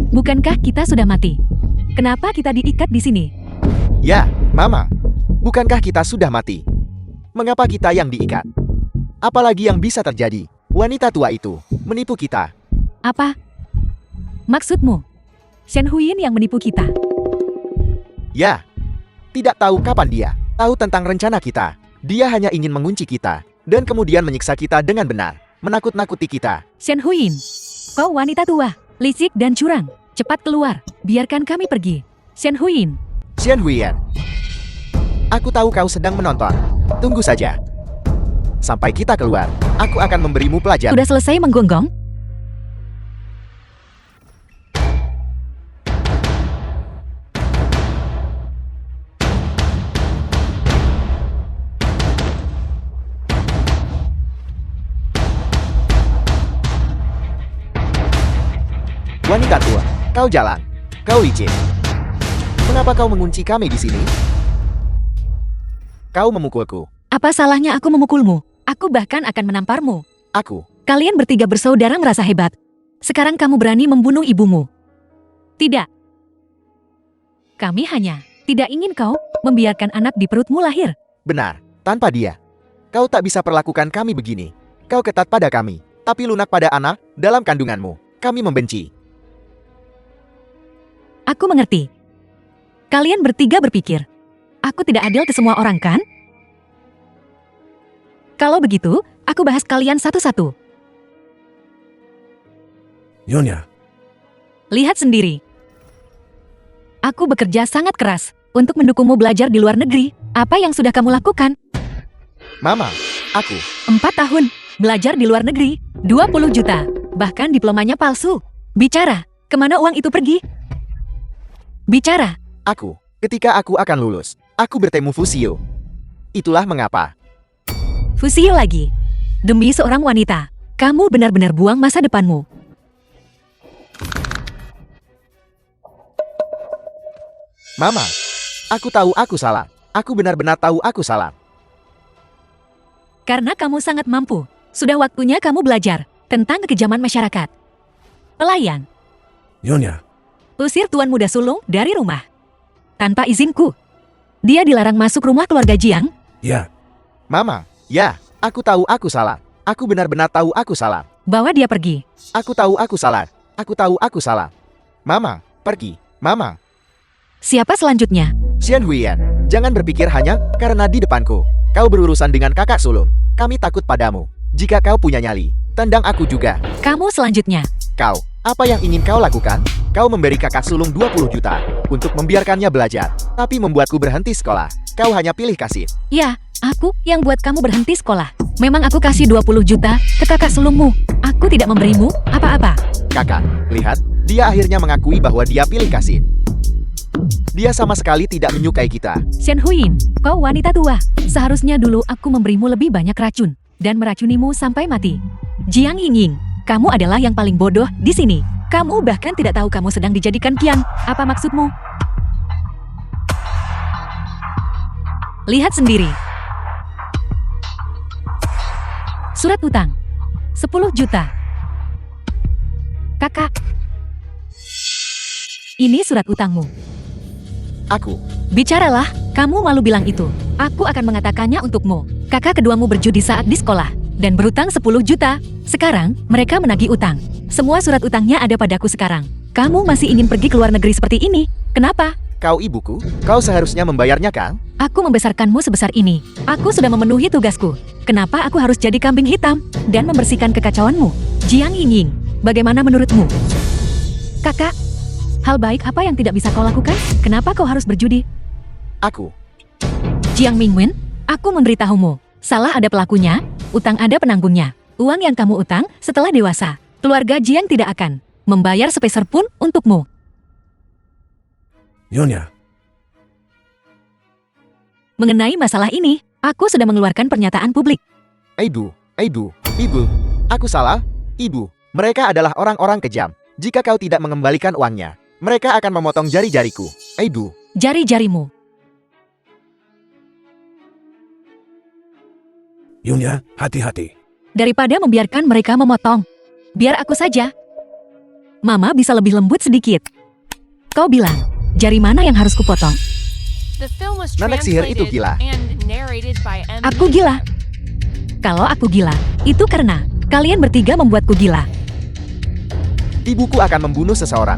Bukankah kita sudah mati? Kenapa kita diikat di sini? Ya, Mama. Bukankah kita sudah mati? Mengapa kita yang diikat? Apalagi yang bisa terjadi? Wanita tua itu menipu kita. Apa? Maksudmu? Shen Huyin yang menipu kita? Ya. Tidak tahu kapan dia tahu tentang rencana kita. Dia hanya ingin mengunci kita dan kemudian menyiksa kita dengan benar, menakut-nakuti kita. Shen Huyin, kau wanita tua, licik dan curang. Cepat keluar, biarkan kami pergi. Shen Huyin, Xian Huiyan, aku tahu kau sedang menonton. Tunggu saja. Sampai kita keluar, aku akan memberimu pelajaran. sudah selesai menggonggong? Wanita tua, kau jalan. Kau licin. Mengapa kau mengunci kami di sini? Kau memukulku. Apa salahnya aku memukulmu? Aku bahkan akan menamparmu. Aku. Kalian bertiga bersaudara merasa hebat. Sekarang kamu berani membunuh ibumu. Tidak. Kami hanya tidak ingin kau membiarkan anak di perutmu lahir. Benar. Tanpa dia, kau tak bisa perlakukan kami begini. Kau ketat pada kami, tapi lunak pada anak dalam kandunganmu. Kami membenci. Aku mengerti. Kalian bertiga berpikir, aku tidak adil ke semua orang kan? Kalau begitu, aku bahas kalian satu-satu. Nyonya, Lihat sendiri. Aku bekerja sangat keras untuk mendukungmu belajar di luar negeri. Apa yang sudah kamu lakukan? Mama, aku. 4 tahun, belajar di luar negeri, 20 juta, bahkan diplomanya palsu. Bicara, kemana uang itu pergi? Bicara, Aku. Ketika aku akan lulus, aku bertemu Fusio. Itulah mengapa. Fusio lagi. Demi seorang wanita, kamu benar-benar buang masa depanmu. Mama, aku tahu aku salah. Aku benar-benar tahu aku salah. Karena kamu sangat mampu, sudah waktunya kamu belajar tentang kekejaman masyarakat. Pelayan, Nyonya, usir Tuan Muda Sulung dari rumah. Tanpa izinku. Dia dilarang masuk rumah keluarga Jiang. ya, Mama, ya, aku tahu aku salah. Aku benar-benar tahu aku salah. Bawa dia pergi. Aku tahu aku salah. Aku tahu aku salah. Mama, pergi. Mama. Siapa selanjutnya? Xian Huiyan, jangan berpikir hanya karena di depanku. Kau berurusan dengan kakak sulung. Kami takut padamu. Jika kau punya nyali, tendang aku juga. Kamu selanjutnya. Kau, apa yang ingin kau lakukan? Kau memberi kakak sulung 20 juta untuk membiarkannya belajar, tapi membuatku berhenti sekolah. Kau hanya pilih kasih. Ya, aku yang buat kamu berhenti sekolah. Memang aku kasih 20 juta ke kakak sulungmu. Aku tidak memberimu apa-apa. Kakak, lihat, dia akhirnya mengakui bahwa dia pilih kasih. Dia sama sekali tidak menyukai kita. Shen Huyin, kau wanita tua. Seharusnya dulu aku memberimu lebih banyak racun dan meracunimu sampai mati. Jiang Yingying, kamu adalah yang paling bodoh di sini. Kamu bahkan tidak tahu kamu sedang dijadikan kian. Apa maksudmu? Lihat sendiri. Surat utang 10 juta. Kakak, ini surat utangmu. Aku, Bicaralah, kamu malu bilang itu. Aku akan mengatakannya untukmu. Kakak keduamu berjudi saat di sekolah dan berutang 10 juta. Sekarang, mereka menagih utang. Semua surat utangnya ada padaku sekarang. Kamu masih ingin pergi ke luar negeri seperti ini? Kenapa? kau ibuku, kau seharusnya membayarnya kan? Aku membesarkanmu sebesar ini. Aku sudah memenuhi tugasku. Kenapa aku harus jadi kambing hitam dan membersihkan kekacauanmu? Jiang Yingying, bagaimana menurutmu? Kakak, hal baik apa yang tidak bisa kau lakukan? Kenapa kau harus berjudi? Aku, Jiang Mingwen, aku memberitahumu. Salah ada pelakunya, utang ada penanggungnya. Uang yang kamu utang setelah dewasa, keluarga Jiang tidak akan membayar sepeser pun untukmu. Nyonya, Mengenai masalah ini, aku sudah mengeluarkan pernyataan publik. ibu, aku salah, ibu. Mereka adalah orang-orang kejam. Jika kau tidak mengembalikan uangnya, mereka akan memotong jari-jariku. Ibu, Jari-jarimu. Nyonya, hati-hati. Daripada membiarkan mereka memotong, biar aku saja. Mama bisa lebih lembut sedikit. Kau bilang, jari mana yang harus kupotong? The film was Nenek sihir itu translated gila. and narrated by M. Aku gila. Kalau aku gila, itu karena kalian bertiga membuatku gila. ibuku akan membunuh seseorang.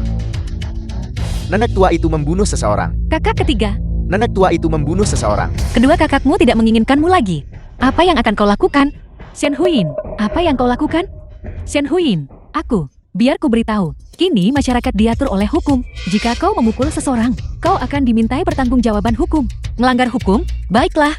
Nenek tua itu membunuh seseorang. Kakak ketiga, Nenek tua itu membunuh seseorang. kedua kakakmu tidak menginginkanmu lagi. Apa yang akan kau lakukan? Shen Huyin, apa yang kau lakukan? Shen Huyin, biar ku beritahu. Kini masyarakat diatur oleh hukum. Jika kau memukul seseorang, kau akan dimintai pertanggungjawaban hukum. Melanggar hukum? Baiklah.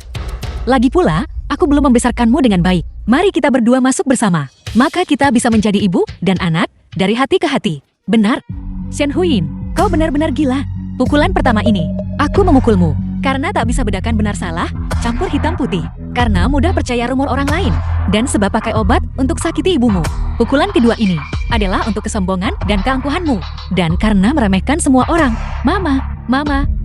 Lagi pula, aku belum membesarkanmu dengan baik. Mari kita berdua masuk bersama. Maka kita bisa menjadi ibu dan anak dari hati ke hati. Benar. Shen Huyin, kau benar-benar gila. Pukulan pertama ini, aku memukulmu. Karena tak bisa bedakan benar salah, campur hitam putih. Karena mudah percaya rumor orang lain. Dan sebab pakai obat untuk sakiti ibumu. Pukulan kedua ini adalah untuk kesombongan dan keangkuhanmu. Dan karena meremehkan semua orang. Mama,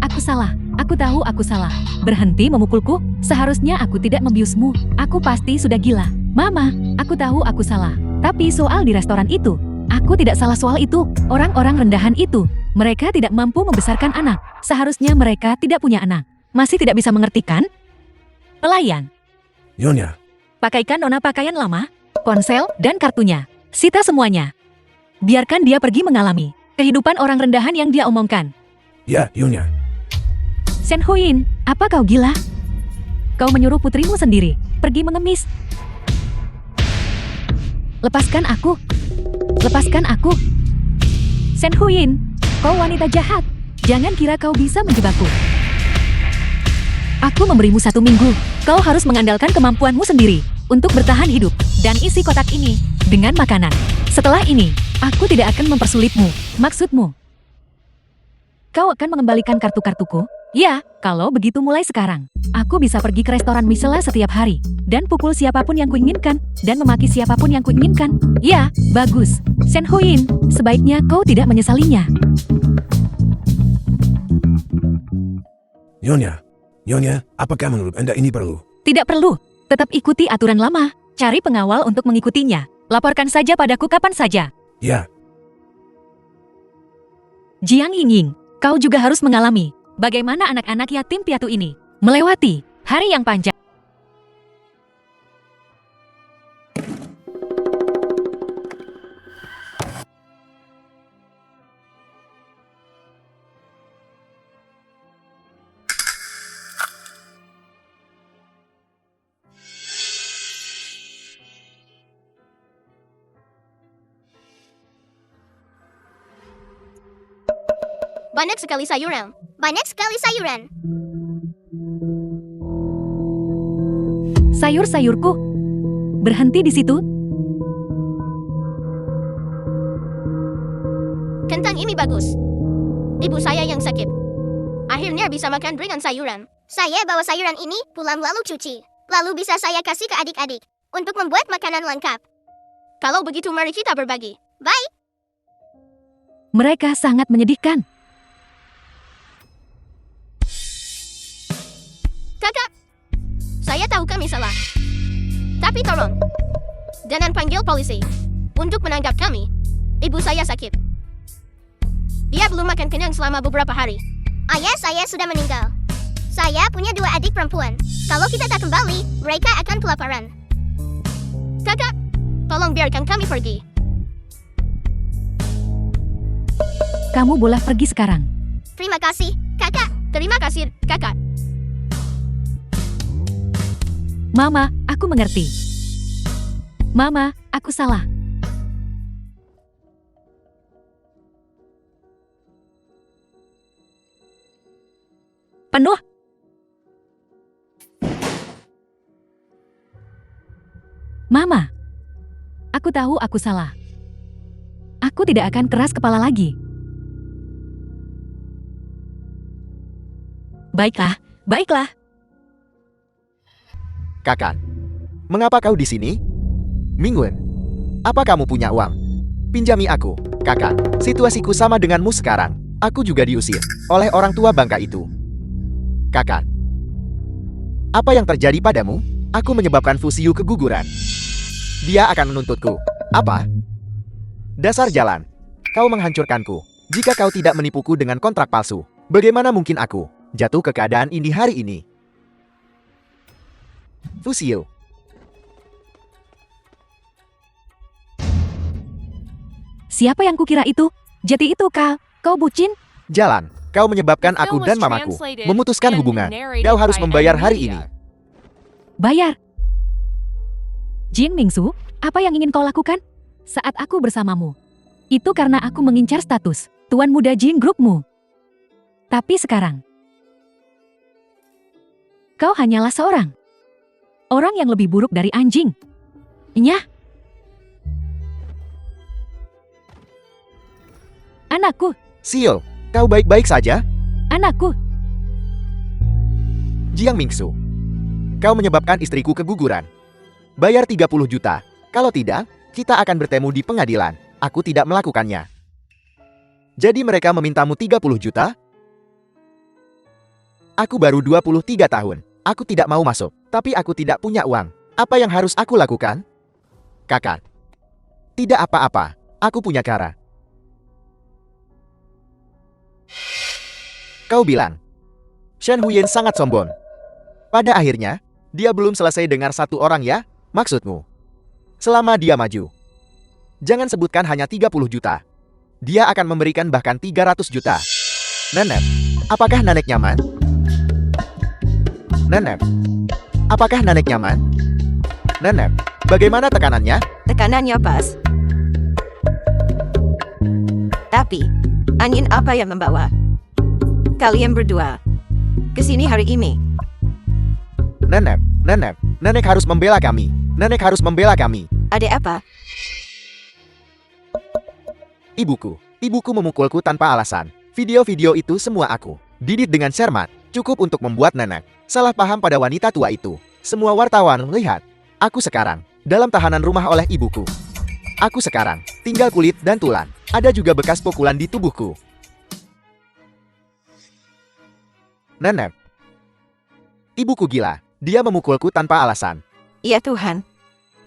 aku salah. Aku tahu aku salah. Berhenti memukulku, seharusnya aku tidak membiusmu. Aku pasti sudah gila. Mama, aku tahu aku salah. Tapi soal di restoran itu, aku tidak salah soal itu. Orang-orang rendahan itu, mereka tidak mampu membesarkan anak. Seharusnya mereka tidak punya anak. Masih tidak bisa mengerti kan? Pelayan, Nyonya, pakaikan Nona pakaian lama, ponsel, dan kartunya. Sita semuanya. Biarkan dia pergi mengalami kehidupan orang rendahan yang dia omongkan. ya, Nyonya. Shen Huyin, apa kau gila? Kau menyuruh putrimu sendiri pergi mengemis. Lepaskan aku. Lepaskan aku. Shen Huyin, kau wanita jahat. Jangan kira kau bisa menjebakku. Aku memberimu 1 minggu. Kau harus mengandalkan kemampuanmu sendiri untuk bertahan hidup dan isi kotak ini dengan makanan. Setelah ini, aku tidak akan mempersulitmu. Maksudmu? Kau akan mengembalikan kartu-kartuku? Ya, kalau begitu mulai sekarang. Aku bisa pergi ke restoran Michelin setiap hari dan pukul siapapun yang kuinginkan dan memaki siapapun yang kuinginkan. Ya, bagus. Shen Huyin, sebaiknya kau tidak menyesalinya. Nyonya, apakah menurut Anda ini perlu? Tidak perlu. Tetap ikuti aturan lama. Cari pengawal untuk mengikutinya. Laporkan saja padaku kapan saja. Ya, Jiang Yingying, kau juga harus mengalami bagaimana anak-anak yatim piatu ini melewati hari yang panjang. Banyak sekali sayuran. Banyak sekali sayuran. Sayur-sayurku. Berhenti di situ. Kentang ini bagus. Ibu saya yang sakit. Akhirnya bisa makan dengan sayuran. Saya bawa sayuran ini pulang lalu cuci. Lalu bisa saya kasih ke adik-adik untuk membuat makanan lengkap. Kalau begitu mari kita berbagi. Baik. Mereka sangat menyedihkan. Kakak, saya tahu kami salah. Tapi tolong, jangan panggil polisi untuk menangkap kami. Ibu saya sakit. Dia belum makan kenyang selama beberapa hari. Ayah saya sudah meninggal. Saya punya 2 adik perempuan. Kalau kita tak kembali, mereka akan kelaparan. Kakak, tolong biarkan kami pergi. Kamu boleh pergi sekarang. Terima kasih, kakak. Terima kasih, kakak. Mama, aku mengerti. Mama, aku salah. Penuh. Mama, aku tahu aku salah. Aku tidak akan keras kepala lagi. Baiklah, baiklah. Kakan, mengapa kau di sini? Mingwen, apa kamu punya uang? Pinjami aku, Kakan. Situasiku sama denganmu sekarang. Aku juga diusir oleh orang tua bangka itu. Kakan, apa yang terjadi padamu? Aku menyebabkan Fusiu keguguran. Dia akan menuntutku. Apa? Dasar jalan. Kau menghancurkanku. Jika kau tidak menipuku dengan kontrak palsu, bagaimana mungkin aku jatuh ke keadaan ini hari ini? Fusiu. Siapa yang kukira itu? Jadi itu kau bucin? Jalan. Kau menyebabkan aku Film was dan mamaku translated memutuskan and hubungan. narrated Kau harus by membayar M hari Media. ini. Bayar. Jing Mingsu, apa yang ingin kau lakukan? Saat aku bersamamu, itu karena aku mengincar status Tuan Muda Jing Groupmu. Tapi sekarang, kau hanyalah seorang orang yang lebih buruk dari anjing. Nyah. Anakku, Siol, kau baik-baik saja? anakku. Jiang Mingsu, kau menyebabkan istriku keguguran. Bayar 30 juta. Kalau tidak, kita akan bertemu di pengadilan. Aku tidak melakukannya. Jadi mereka memintamu 30 juta? Aku baru 23 tahun. Aku tidak mau masuk, tapi aku tidak punya uang. Apa yang harus aku lakukan? Kakak. Tidak apa-apa. Aku punya cara. Kau bilang, Shen Huyen sangat sombong. Pada akhirnya, dia belum selesai dengar satu orang ya? Maksudmu? Selama dia maju. Jangan sebutkan hanya 30 juta. Dia akan memberikan bahkan 300 juta. Nenek, apakah Nenek nyaman? Nenek, apakah Nenek nyaman? Nenek, bagaimana tekanannya? Tekanannya pas. Tapi, angin apa yang membawa kalian berdua ke sini hari ini? Nenek harus membela kami. Nenek harus membela kami. Ada apa? Ibuku memukulku tanpa alasan. Video-video itu semua aku didit dengan cermat, cukup untuk membuat Nenek salah paham pada wanita tua itu. Semua wartawan lihat, aku sekarang dalam tahanan rumah oleh ibuku. Aku sekarang tinggal kulit dan tulang. Ada juga bekas pukulan di tubuhku. Nenek, ibuku gila. Dia memukulku tanpa alasan. Ya Tuhan.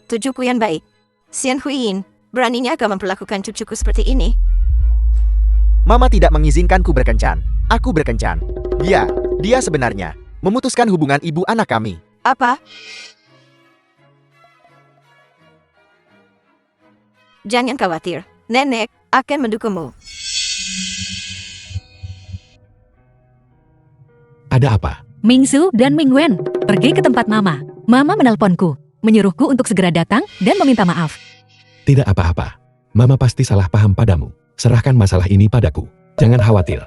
Tujuku yang baik. Xian Huiyin, beraninya kau memperlakukan cucuku seperti ini? Mama tidak mengizinkanku berkencan. Aku berkencan. Dia sebenarnya memutuskan hubungan ibu anak kami. Apa? Jangan khawatir. Nenek akan mendukungmu. Ada apa? Mingsu dan Mingwen pergi ke tempat Mama. Mama menelponku, menyuruhku untuk segera datang dan meminta maaf. Tidak apa-apa. Mama pasti salah paham padamu. Serahkan masalah ini padaku. Jangan khawatir.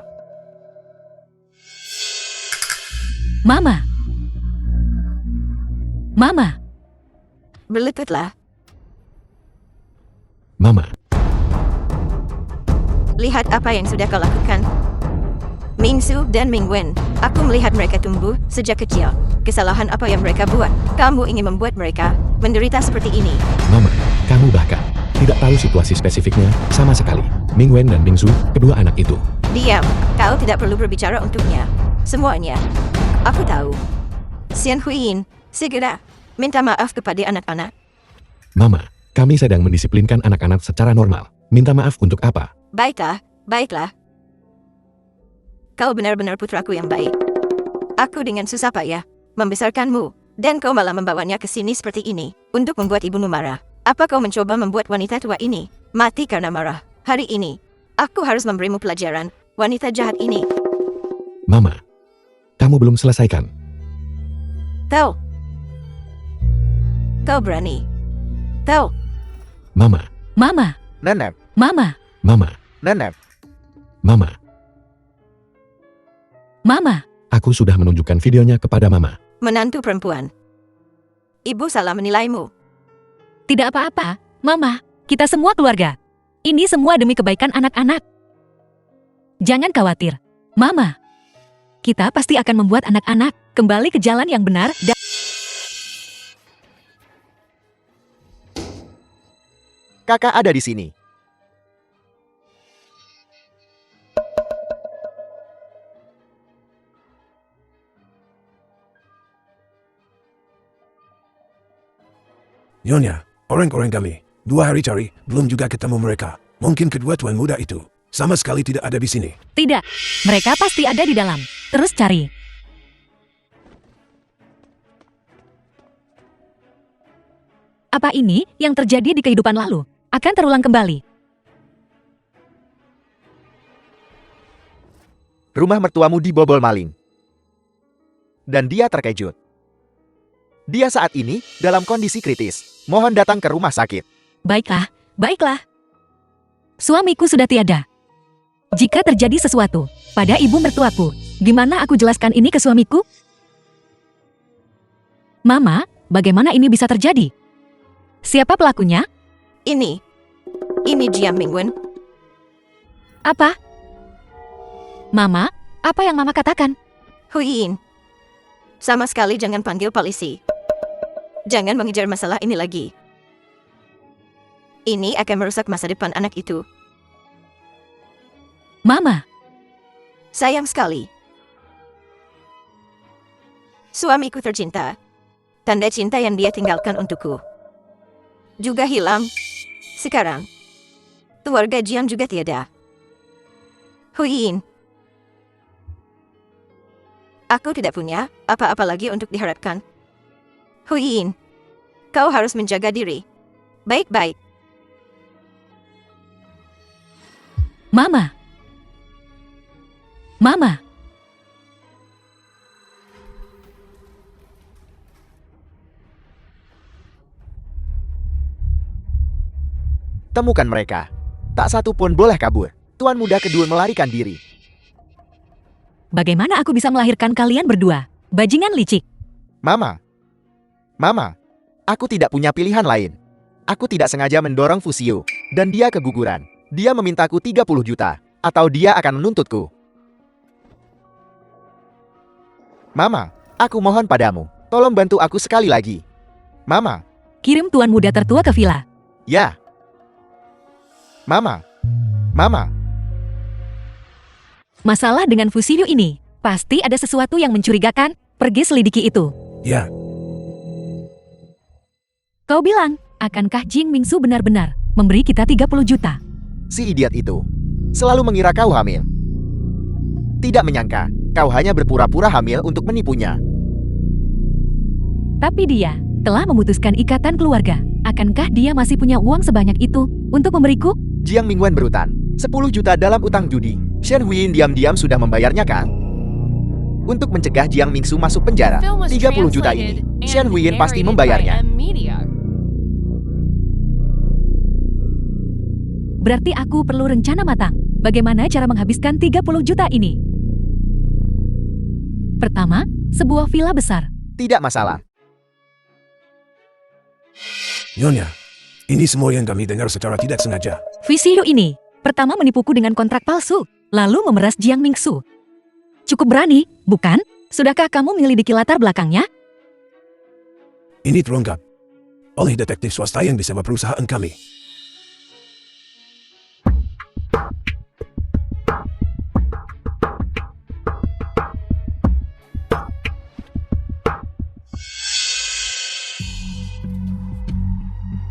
Mama. Mama. Berlututlah. Mama, Lihat apa yang sudah kau lakukan. Mingsu dan Mingwen, aku melihat mereka tumbuh sejak kecil. Kesalahan apa yang mereka buat? Kamu ingin membuat mereka menderita seperti ini. Mama, kamu bahkan tidak tahu situasi spesifiknya sama sekali. Mingwen dan Mingsu, kedua anak itu. Diam, kau tidak perlu berbicara untuknya. Semuanya. Aku tahu. Xian Huiyin, segera minta maaf kepada anak-anak. Mama, kami sedang mendisiplinkan anak-anak secara normal. Minta maaf untuk apa? Baiklah, baiklah. Kau benar-benar putraku yang baik. Aku dengan susah payah membesarkanmu, dan kau malah membawanya ke sini seperti ini untuk membuat ibumu marah. Apa kau mencoba membuat wanita tua ini mati karena marah? Hari ini, aku harus memberimu pelajaran, wanita jahat ini. Mama, kamu belum selesaikan. Tahu? Kau berani. Tahu? Mama, Mama. Nenek, Mama. Mama, Nenek, Mama. Mama. Aku sudah menunjukkan videonya kepada Mama. Menantu perempuan. Ibu salah menilaimu. Tidak apa-apa, Mama. Kita semua keluarga. Ini semua demi kebaikan anak-anak. Jangan khawatir, Mama. Kita pasti akan membuat anak-anak kembali ke jalan yang benar dan kakak ada di sini. Nyonya, orang-orang kami, 2 hari cari, belum juga ketemu mereka. Mungkin kedua tuan muda itu sama sekali tidak ada di sini. tidak. Mereka pasti ada di dalam. Terus cari. Apa ini yang terjadi di kehidupan lalu akan terulang kembali? Rumah mertuamu dibobol maling. Dan dia terkejut. Dia saat ini dalam kondisi kritis. Mohon datang ke rumah sakit. Baiklah, baiklah. Suamiku sudah tiada. Jika terjadi sesuatu pada ibu mertuaku, gimana aku jelaskan ini ke suamiku? Mama, bagaimana ini bisa terjadi? Siapa pelakunya? Ini Jiang Mingwen. Apa? Mama, apa yang Mama katakan? Huiyin. Sama sekali jangan panggil polisi. Jangan mengejar masalah ini lagi. Ini akan merusak masa depan anak itu. Mama, Sayang sekali. Suamiku tercinta. Tanda cinta yang dia tinggalkan untukku juga hilang. Sekarang, keluarga Jiang juga tiada. Huiyin. Aku tidak punya apa-apa lagi untuk diharapkan. Huiyin, kau harus menjaga diri. Baik-baik. Mama. Mama. Temukan mereka. Tak satu pun boleh kabur. Tuan muda kedua melarikan diri. Bagaimana aku bisa melahirkan kalian berdua? Bajingan licik. Mama. Mama. Aku tidak punya pilihan lain. Aku tidak sengaja mendorong Fusio. Dan dia keguguran. Dia memintaku 30 juta. Atau dia akan menuntutku. Mama. Aku mohon padamu. Tolong bantu aku sekali lagi. Mama. Kirim tuan muda tertua ke villa. Ya. Mama. Mama. Masalah dengan Fusio ini. Pasti ada sesuatu yang mencurigakan. Pergi selidiki itu. Ya, Kau bilang, akankah Jing Mingsu benar-benar memberi kita 30 juta? Si idiot itu. Selalu mengira kau hamil. Tidak menyangka, kau hanya berpura-pura hamil untuk menipunya. Tapi dia telah memutuskan ikatan keluarga. Akankah dia masih punya uang sebanyak itu untuk memberiku? Jiang Mingwen berutang. 10 juta dalam utang judi. Shen Huiyin diam-diam sudah membayarnya kan? Untuk mencegah Jiang Mingsu masuk penjara, Film was 30 juta ini, translated Shen and Huiyin pasti narrated by membayarnya. M Media. Berarti aku perlu rencana matang. Bagaimana cara menghabiskan 30 juta ini? Pertama, sebuah villa besar. Tidak masalah. Nyonya. Ini semua yang kami dengar secara tidak sengaja. Fusio ini pertama menipuku dengan kontrak palsu, lalu memeras Jiang Mingsu. Cukup berani, bukan? Sudahkah kamu menyelidiki latar belakangnya? Ini terungkap oleh detektif swasta yang bersama perusahaan kami.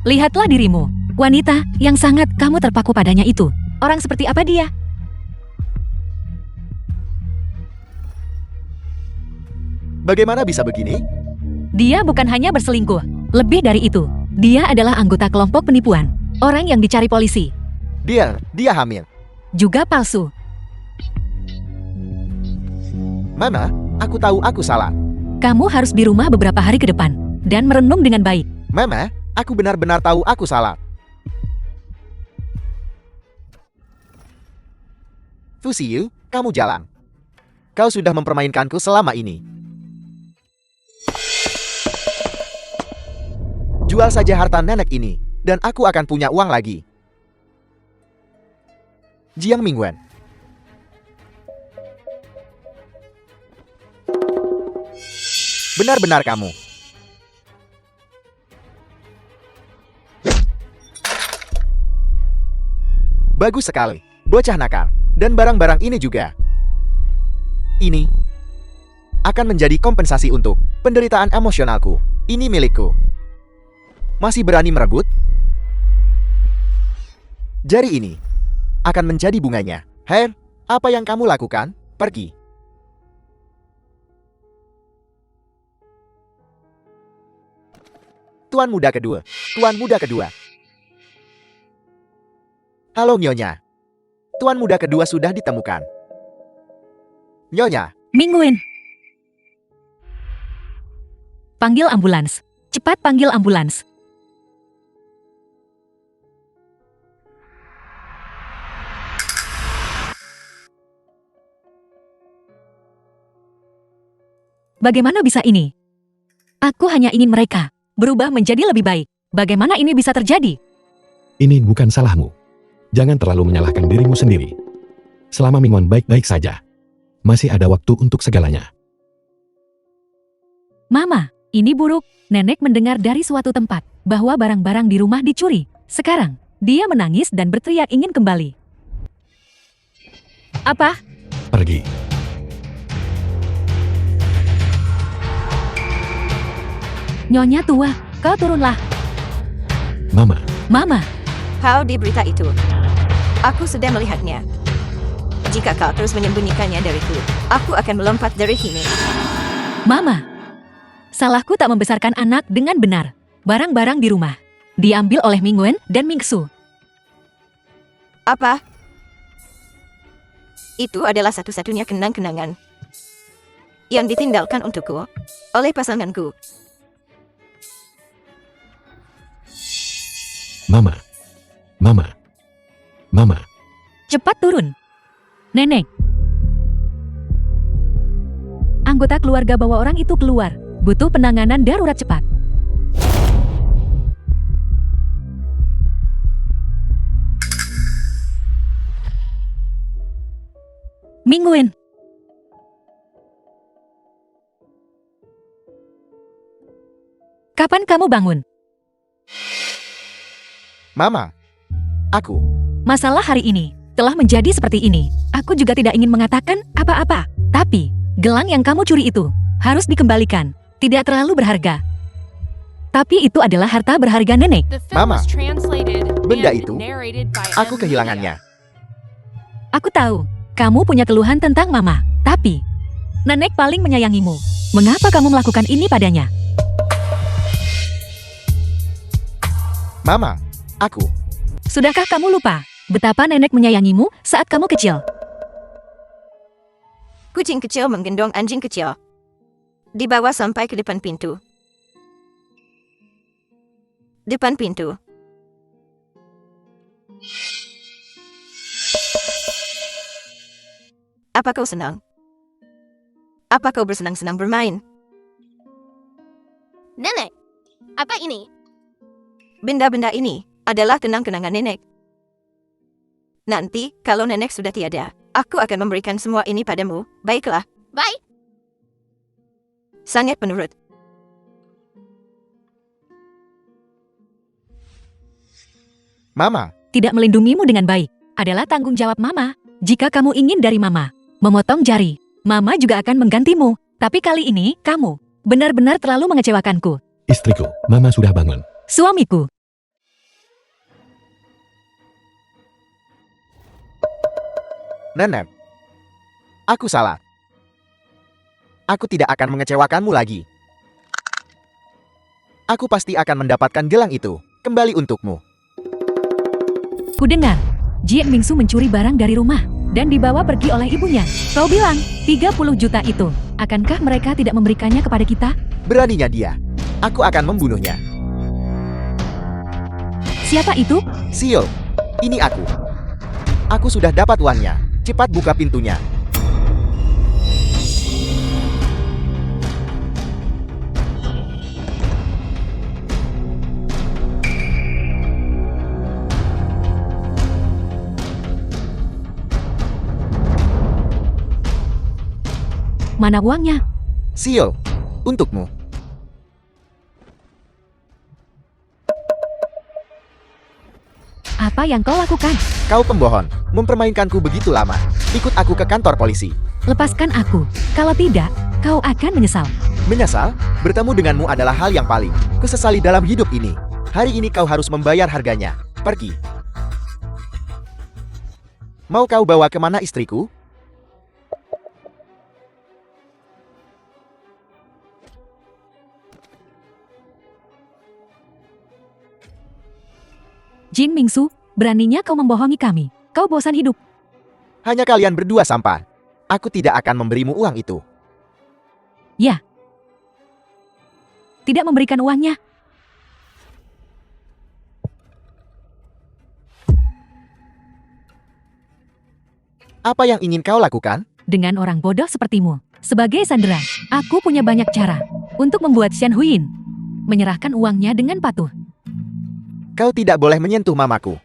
Lihatlah dirimu, wanita yang sangat kamu terpaku padanya itu. Orang seperti apa dia? Bagaimana bisa begini? Dia bukan hanya berselingkuh. Lebih dari itu, dia adalah anggota kelompok penipuan. Orang yang dicari polisi. Dia hamil. Juga palsu. Mama, aku tahu aku salah. Kamu harus di rumah beberapa hari ke depan. Dan merenung dengan baik. Mama, aku benar-benar tahu aku salah. Fusio, kamu jalan. Kau sudah mempermainkanku selama ini. Jual saja harta nenek ini, dan aku akan punya uang lagi. Jiang Mingwen. Benar-benar kamu. Bagus sekali, bocah nakal. Dan barang-barang ini juga. Ini akan menjadi kompensasi untuk penderitaan emosionalku. Ini milikku. Masih berani merebut? Jari ini akan menjadi bunganya. Hei, apa yang kamu lakukan? Pergi. Tuan muda kedua. Tuan muda kedua. Halo Nyonya. Tuan muda kedua sudah ditemukan. Nyonya, Mingwen. Panggil ambulans. Cepat panggil ambulans. Bagaimana bisa ini? Aku hanya ingin mereka berubah menjadi lebih baik. Bagaimana ini bisa terjadi? Ini bukan salahmu. Jangan terlalu menyalahkan dirimu sendiri. Selama Mingwon baik-baik saja, masih ada waktu untuk segalanya. Mama, ini buruk. Nenek mendengar dari suatu tempat bahwa barang-barang di rumah dicuri. Sekarang, dia menangis dan berteriak ingin kembali. Apa? Pergi. Nyonya tua, kau turunlah. Mama, Mama, Kau di berita itu. Aku sudah melihatnya. Jika kau terus menyembunyikannya dariku, aku akan melompat dari sini. Mama. Salahku tak membesarkan anak dengan benar. Barang-barang di rumah diambil oleh Mingwen dan Mingsu. Apa? Itu adalah satu-satunya kenang-kenangan yang ditinggalkan untukku oleh pasanganku. Mama, Mama, Mama. Cepat turun. Nenek. Anggota keluarga bawa orang itu keluar. Butuh penanganan darurat cepat. Mingguin. Kapan kamu bangun? Mama, aku. Masalah hari ini telah menjadi seperti ini. Aku juga tidak ingin mengatakan apa-apa. Tapi, gelang yang kamu curi itu harus dikembalikan. Tidak terlalu berharga. Tapi itu adalah harta berharga nenek. The film Mama, was translated benda and itu, narrated by Aku M. kehilangannya. Aku tahu, kamu punya keluhan tentang mama. Tapi, nenek paling menyayangimu. Mengapa kamu melakukan ini padanya? Mama, aku. Sudahkah kamu lupa betapa nenek menyayangimu saat kamu kecil? Kucing kecil menggendong anjing kecil. Dibawa sampai ke depan pintu. Depan pintu. Apa kau senang? Apa kau bersenang-senang bermain? Nenek, apa ini? Benda-benda ini adalah kenang-kenangan nenek. Nanti, kalau nenek sudah tiada, aku akan memberikan semua ini padamu. Baiklah, Baik, sangat penurut. Mama, Tidak melindungimu dengan baik adalah tanggung jawab mama. Jika kamu ingin dari mama memotong jari, mama juga akan menggantimu. Tapi kali ini, kamu benar-benar terlalu mengecewakanku. Istriku, Mama sudah bangun. Suamiku. Nenek. Aku salah. Aku tidak akan mengecewakanmu lagi. Aku pasti akan mendapatkan gelang itu kembali untukmu. Kudengar, Jie Mingsu mencuri barang dari rumah dan dibawa pergi oleh ibunya. Kau bilang, 30 juta itu. Akankah mereka tidak memberikannya kepada kita? Beraninya dia. Aku akan membunuhnya. Siapa itu? Siol, ini aku. Aku sudah dapat uangnya. Cepat buka pintunya. Mana uangnya? Siol, untukmu. Apa yang kau lakukan? Kau pembohong, mempermainkanku begitu lama. Ikut aku ke kantor polisi. Lepaskan aku. Kalau tidak, kau akan menyesal. Menyesal? Bertemu denganmu adalah hal yang paling kusesali dalam hidup ini. Hari ini kau harus membayar harganya. Pergi. Mau kau bawa kemana istriku? Jin Mingsu, beraninya kau membohongi kami. Kau bosan hidup. Hanya kalian berdua sampah. Aku tidak akan memberimu uang itu. Ya. tidak memberikan uangnya. Apa yang ingin kau lakukan? Dengan orang bodoh sepertimu. Sebagai sandera, aku punya banyak cara untuk membuat Xian Huyin menyerahkan uangnya dengan patuh. Kau tidak boleh menyentuh mamaku.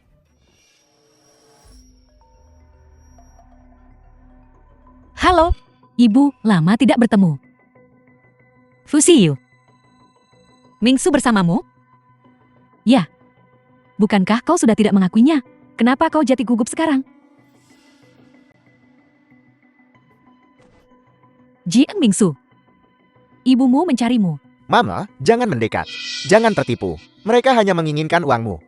Halo, Ibu, lama tidak bertemu. Fusiyu. Mingsu bersamamu? Ya. Bukankah kau sudah tidak mengakuinya? Kenapa kau jati gugup sekarang? Jiang Mingsu. Ibumu mencarimu. Mama, jangan mendekat. Jangan tertipu. Mereka hanya menginginkan uangmu.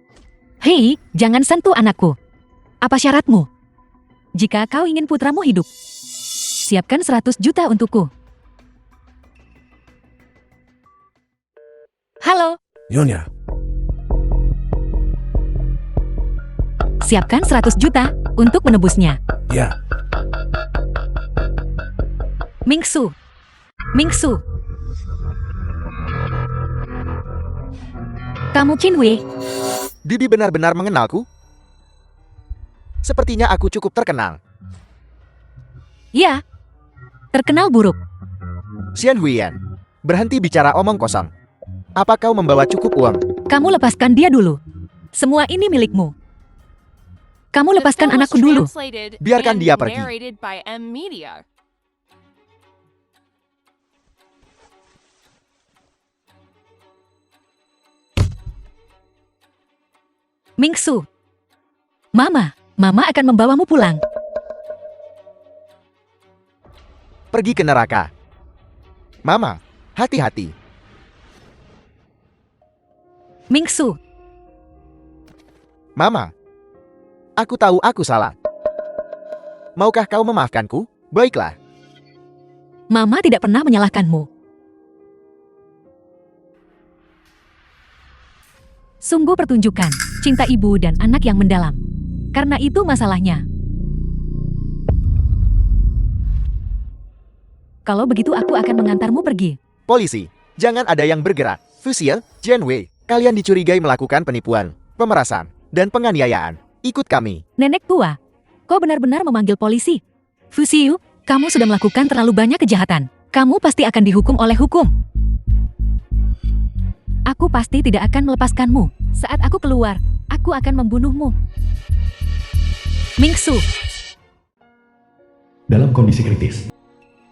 Hei, jangan sentuh anakku. Apa syaratmu? Jika kau ingin putramu hidup, siapkan 100 juta untukku. Halo, Nyonya, siapkan 100 juta untuk menebusnya. ya, Mingsu. Mingsu. Kamu Qin Wei? Bibi benar-benar mengenalku? Sepertinya aku cukup terkenal. Ya. Terkenal buruk. Xian Huiyan, berhenti bicara omong kosong. Apa kau membawa cukup uang? Kamu lepaskan dia dulu. Semua ini milikmu. Kamu The lepaskan film was anakku dulu. translated Biarkan and dia pergi. narrated by M Media. Mingsu. Mama akan membawamu pulang. Pergi ke neraka. Mama, hati-hati. Mingsu. Mama, aku tahu aku salah. Maukah kau memaafkanku? Baiklah. Mama tidak pernah menyalahkanmu. Sungguh pertunjukan cinta ibu dan anak yang mendalam. Karena itu masalahnya. Kalau begitu aku akan mengantarmu pergi. Polisi, jangan ada yang bergerak. Fusil, Jian Wei, kalian dicurigai melakukan penipuan, pemerasan, dan penganiayaan. Ikut kami. Nenek tua, kau benar-benar memanggil polisi. Fusiyu, kamu sudah melakukan terlalu banyak kejahatan. Kamu pasti akan dihukum oleh hukum. Aku pasti tidak akan melepaskanmu. Saat aku keluar, aku akan membunuhmu. Mingsu, Dalam kondisi kritis.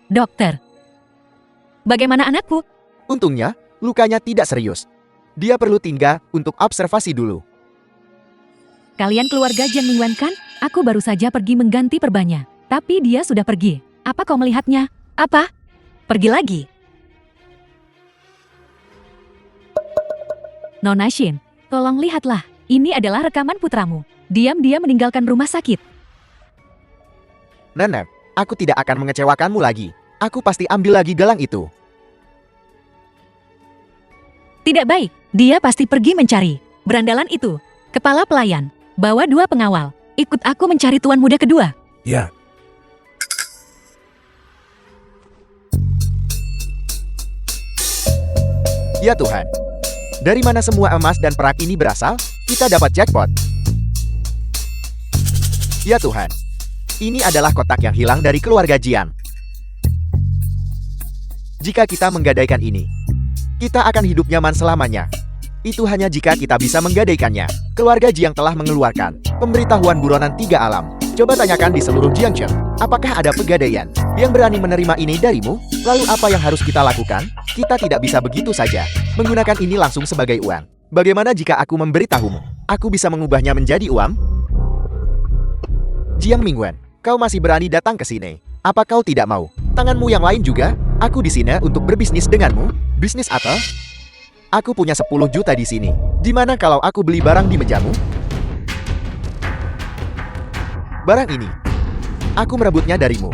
dokter. Bagaimana anakku? Untungnya, lukanya tidak serius. Dia perlu tinggal untuk observasi dulu. Kalian keluarga Jian Mingwen kan? Aku baru saja pergi mengganti perbannya. Tapi dia sudah pergi. Apa kau melihatnya? Apa? Pergi lagi. Nona Shin, tolong lihatlah. Ini adalah rekaman putramu. Diam-diam meninggalkan rumah sakit. Nenek, aku tidak akan mengecewakanmu lagi. Aku pasti ambil lagi gelang itu. Tidak baik. Dia pasti pergi mencari berandalan itu. Kepala pelayan, bawa 2 pengawal. Ikut aku mencari tuan muda kedua. ya. Ya Tuhan. Dari mana semua emas dan perak ini berasal? Kita dapat jackpot. Ya Tuhan. Ini adalah kotak yang hilang dari keluarga Jiang. Jika kita menggadaikan ini, kita akan hidup nyaman selamanya. Itu hanya jika kita bisa menggadaikannya. Keluarga Jiang telah mengeluarkan pemberitahuan buronan 3 alam. Coba tanyakan di seluruh Jiangchen, apakah ada pegadaian yang berani menerima ini darimu? Lalu apa yang harus kita lakukan? Kita tidak bisa begitu saja menggunakan ini langsung sebagai uang. Bagaimana jika aku memberitahumu? Aku bisa mengubahnya menjadi uang? Jiang Mingwen, kau masih berani datang ke sini. Apa kau tidak mau? Tanganmu yang lain juga? Aku di sini untuk berbisnis denganmu. Bisnis apa? Aku punya 10 juta di sini. Di mana kalau aku beli barang di mejamu? Barang ini, aku merebutnya darimu.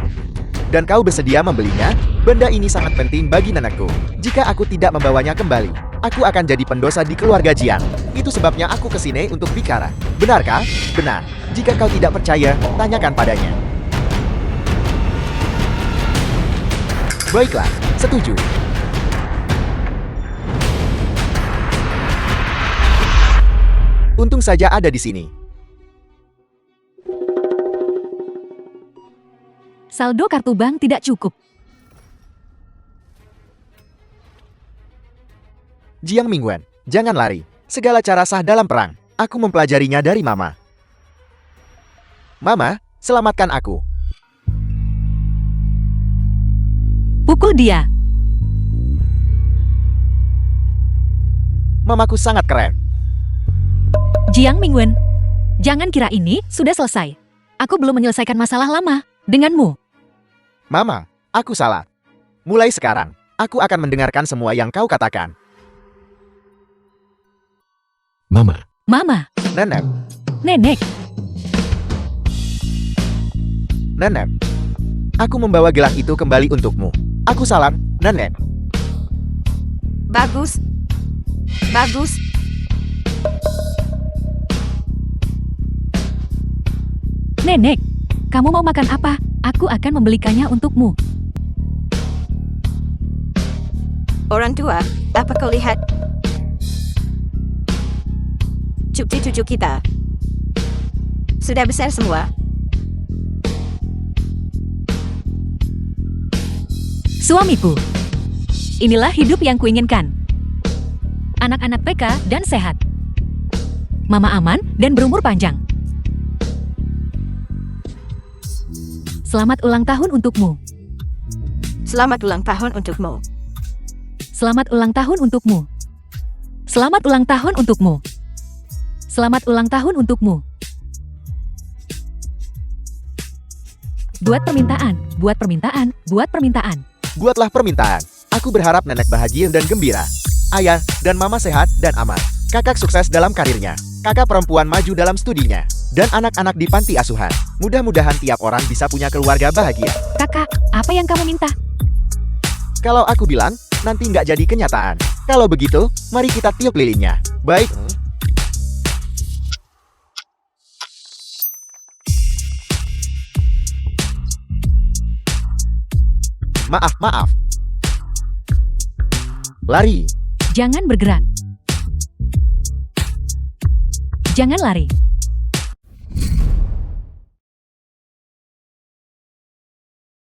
Dan kau bersedia membelinya? Benda ini sangat penting bagi nenekku. Jika aku tidak membawanya kembali, aku akan jadi pendosa di keluarga Jiang. Itu sebabnya aku ke sini untuk bicara. Benarkah? Benar. Jika kau tidak percaya, tanyakan padanya. Baiklah, setuju. Untung saja ada di sini. Saldo kartu bank tidak cukup. Jiang Mingwen, jangan lari. Segala cara sah dalam perang. Aku mempelajarinya dari Mama. Mama, selamatkan aku. Pukul dia. Mamaku sangat keren. Jiang Mingwen, jangan kira ini sudah selesai. Aku belum menyelesaikan masalah lama denganmu. Mama, aku salah. Mulai sekarang, aku akan mendengarkan semua yang kau katakan. Mama, Mama, Nenek, Nenek, Nenek. Aku membawa gelang itu kembali untukmu. Aku salah, Nenek. Bagus. Bagus. Nenek. Kamu mau makan apa? Aku akan membelikannya untukmu. Orang tua, apa kau lihat? Cucu-cucu kita sudah besar semua. Suamiku. Inilah hidup yang kuinginkan. Anak-anak TK dan sehat. Mama aman dan berumur panjang. Selamat ulang tahun untukmu. Selamat ulang tahun untukmu. Selamat ulang tahun untukmu. Selamat ulang tahun untukmu. Selamat ulang tahun untukmu. Buat permintaan, buat permintaan, buat permintaan. Buatlah permintaan. Aku berharap nenek bahagia dan gembira. Ayah dan mama sehat dan aman. Kakak sukses dalam karirnya. Kakak perempuan maju dalam studinya. Dan anak-anak di panti asuhan. Mudah-mudahan tiap orang bisa punya keluarga bahagia. Kakak, apa yang kamu minta? Kalau aku bilang, nanti nggak jadi kenyataan. Kalau begitu, mari kita tiup lilinnya. Baik. Maaf. Lari. Jangan bergerak. Jangan lari.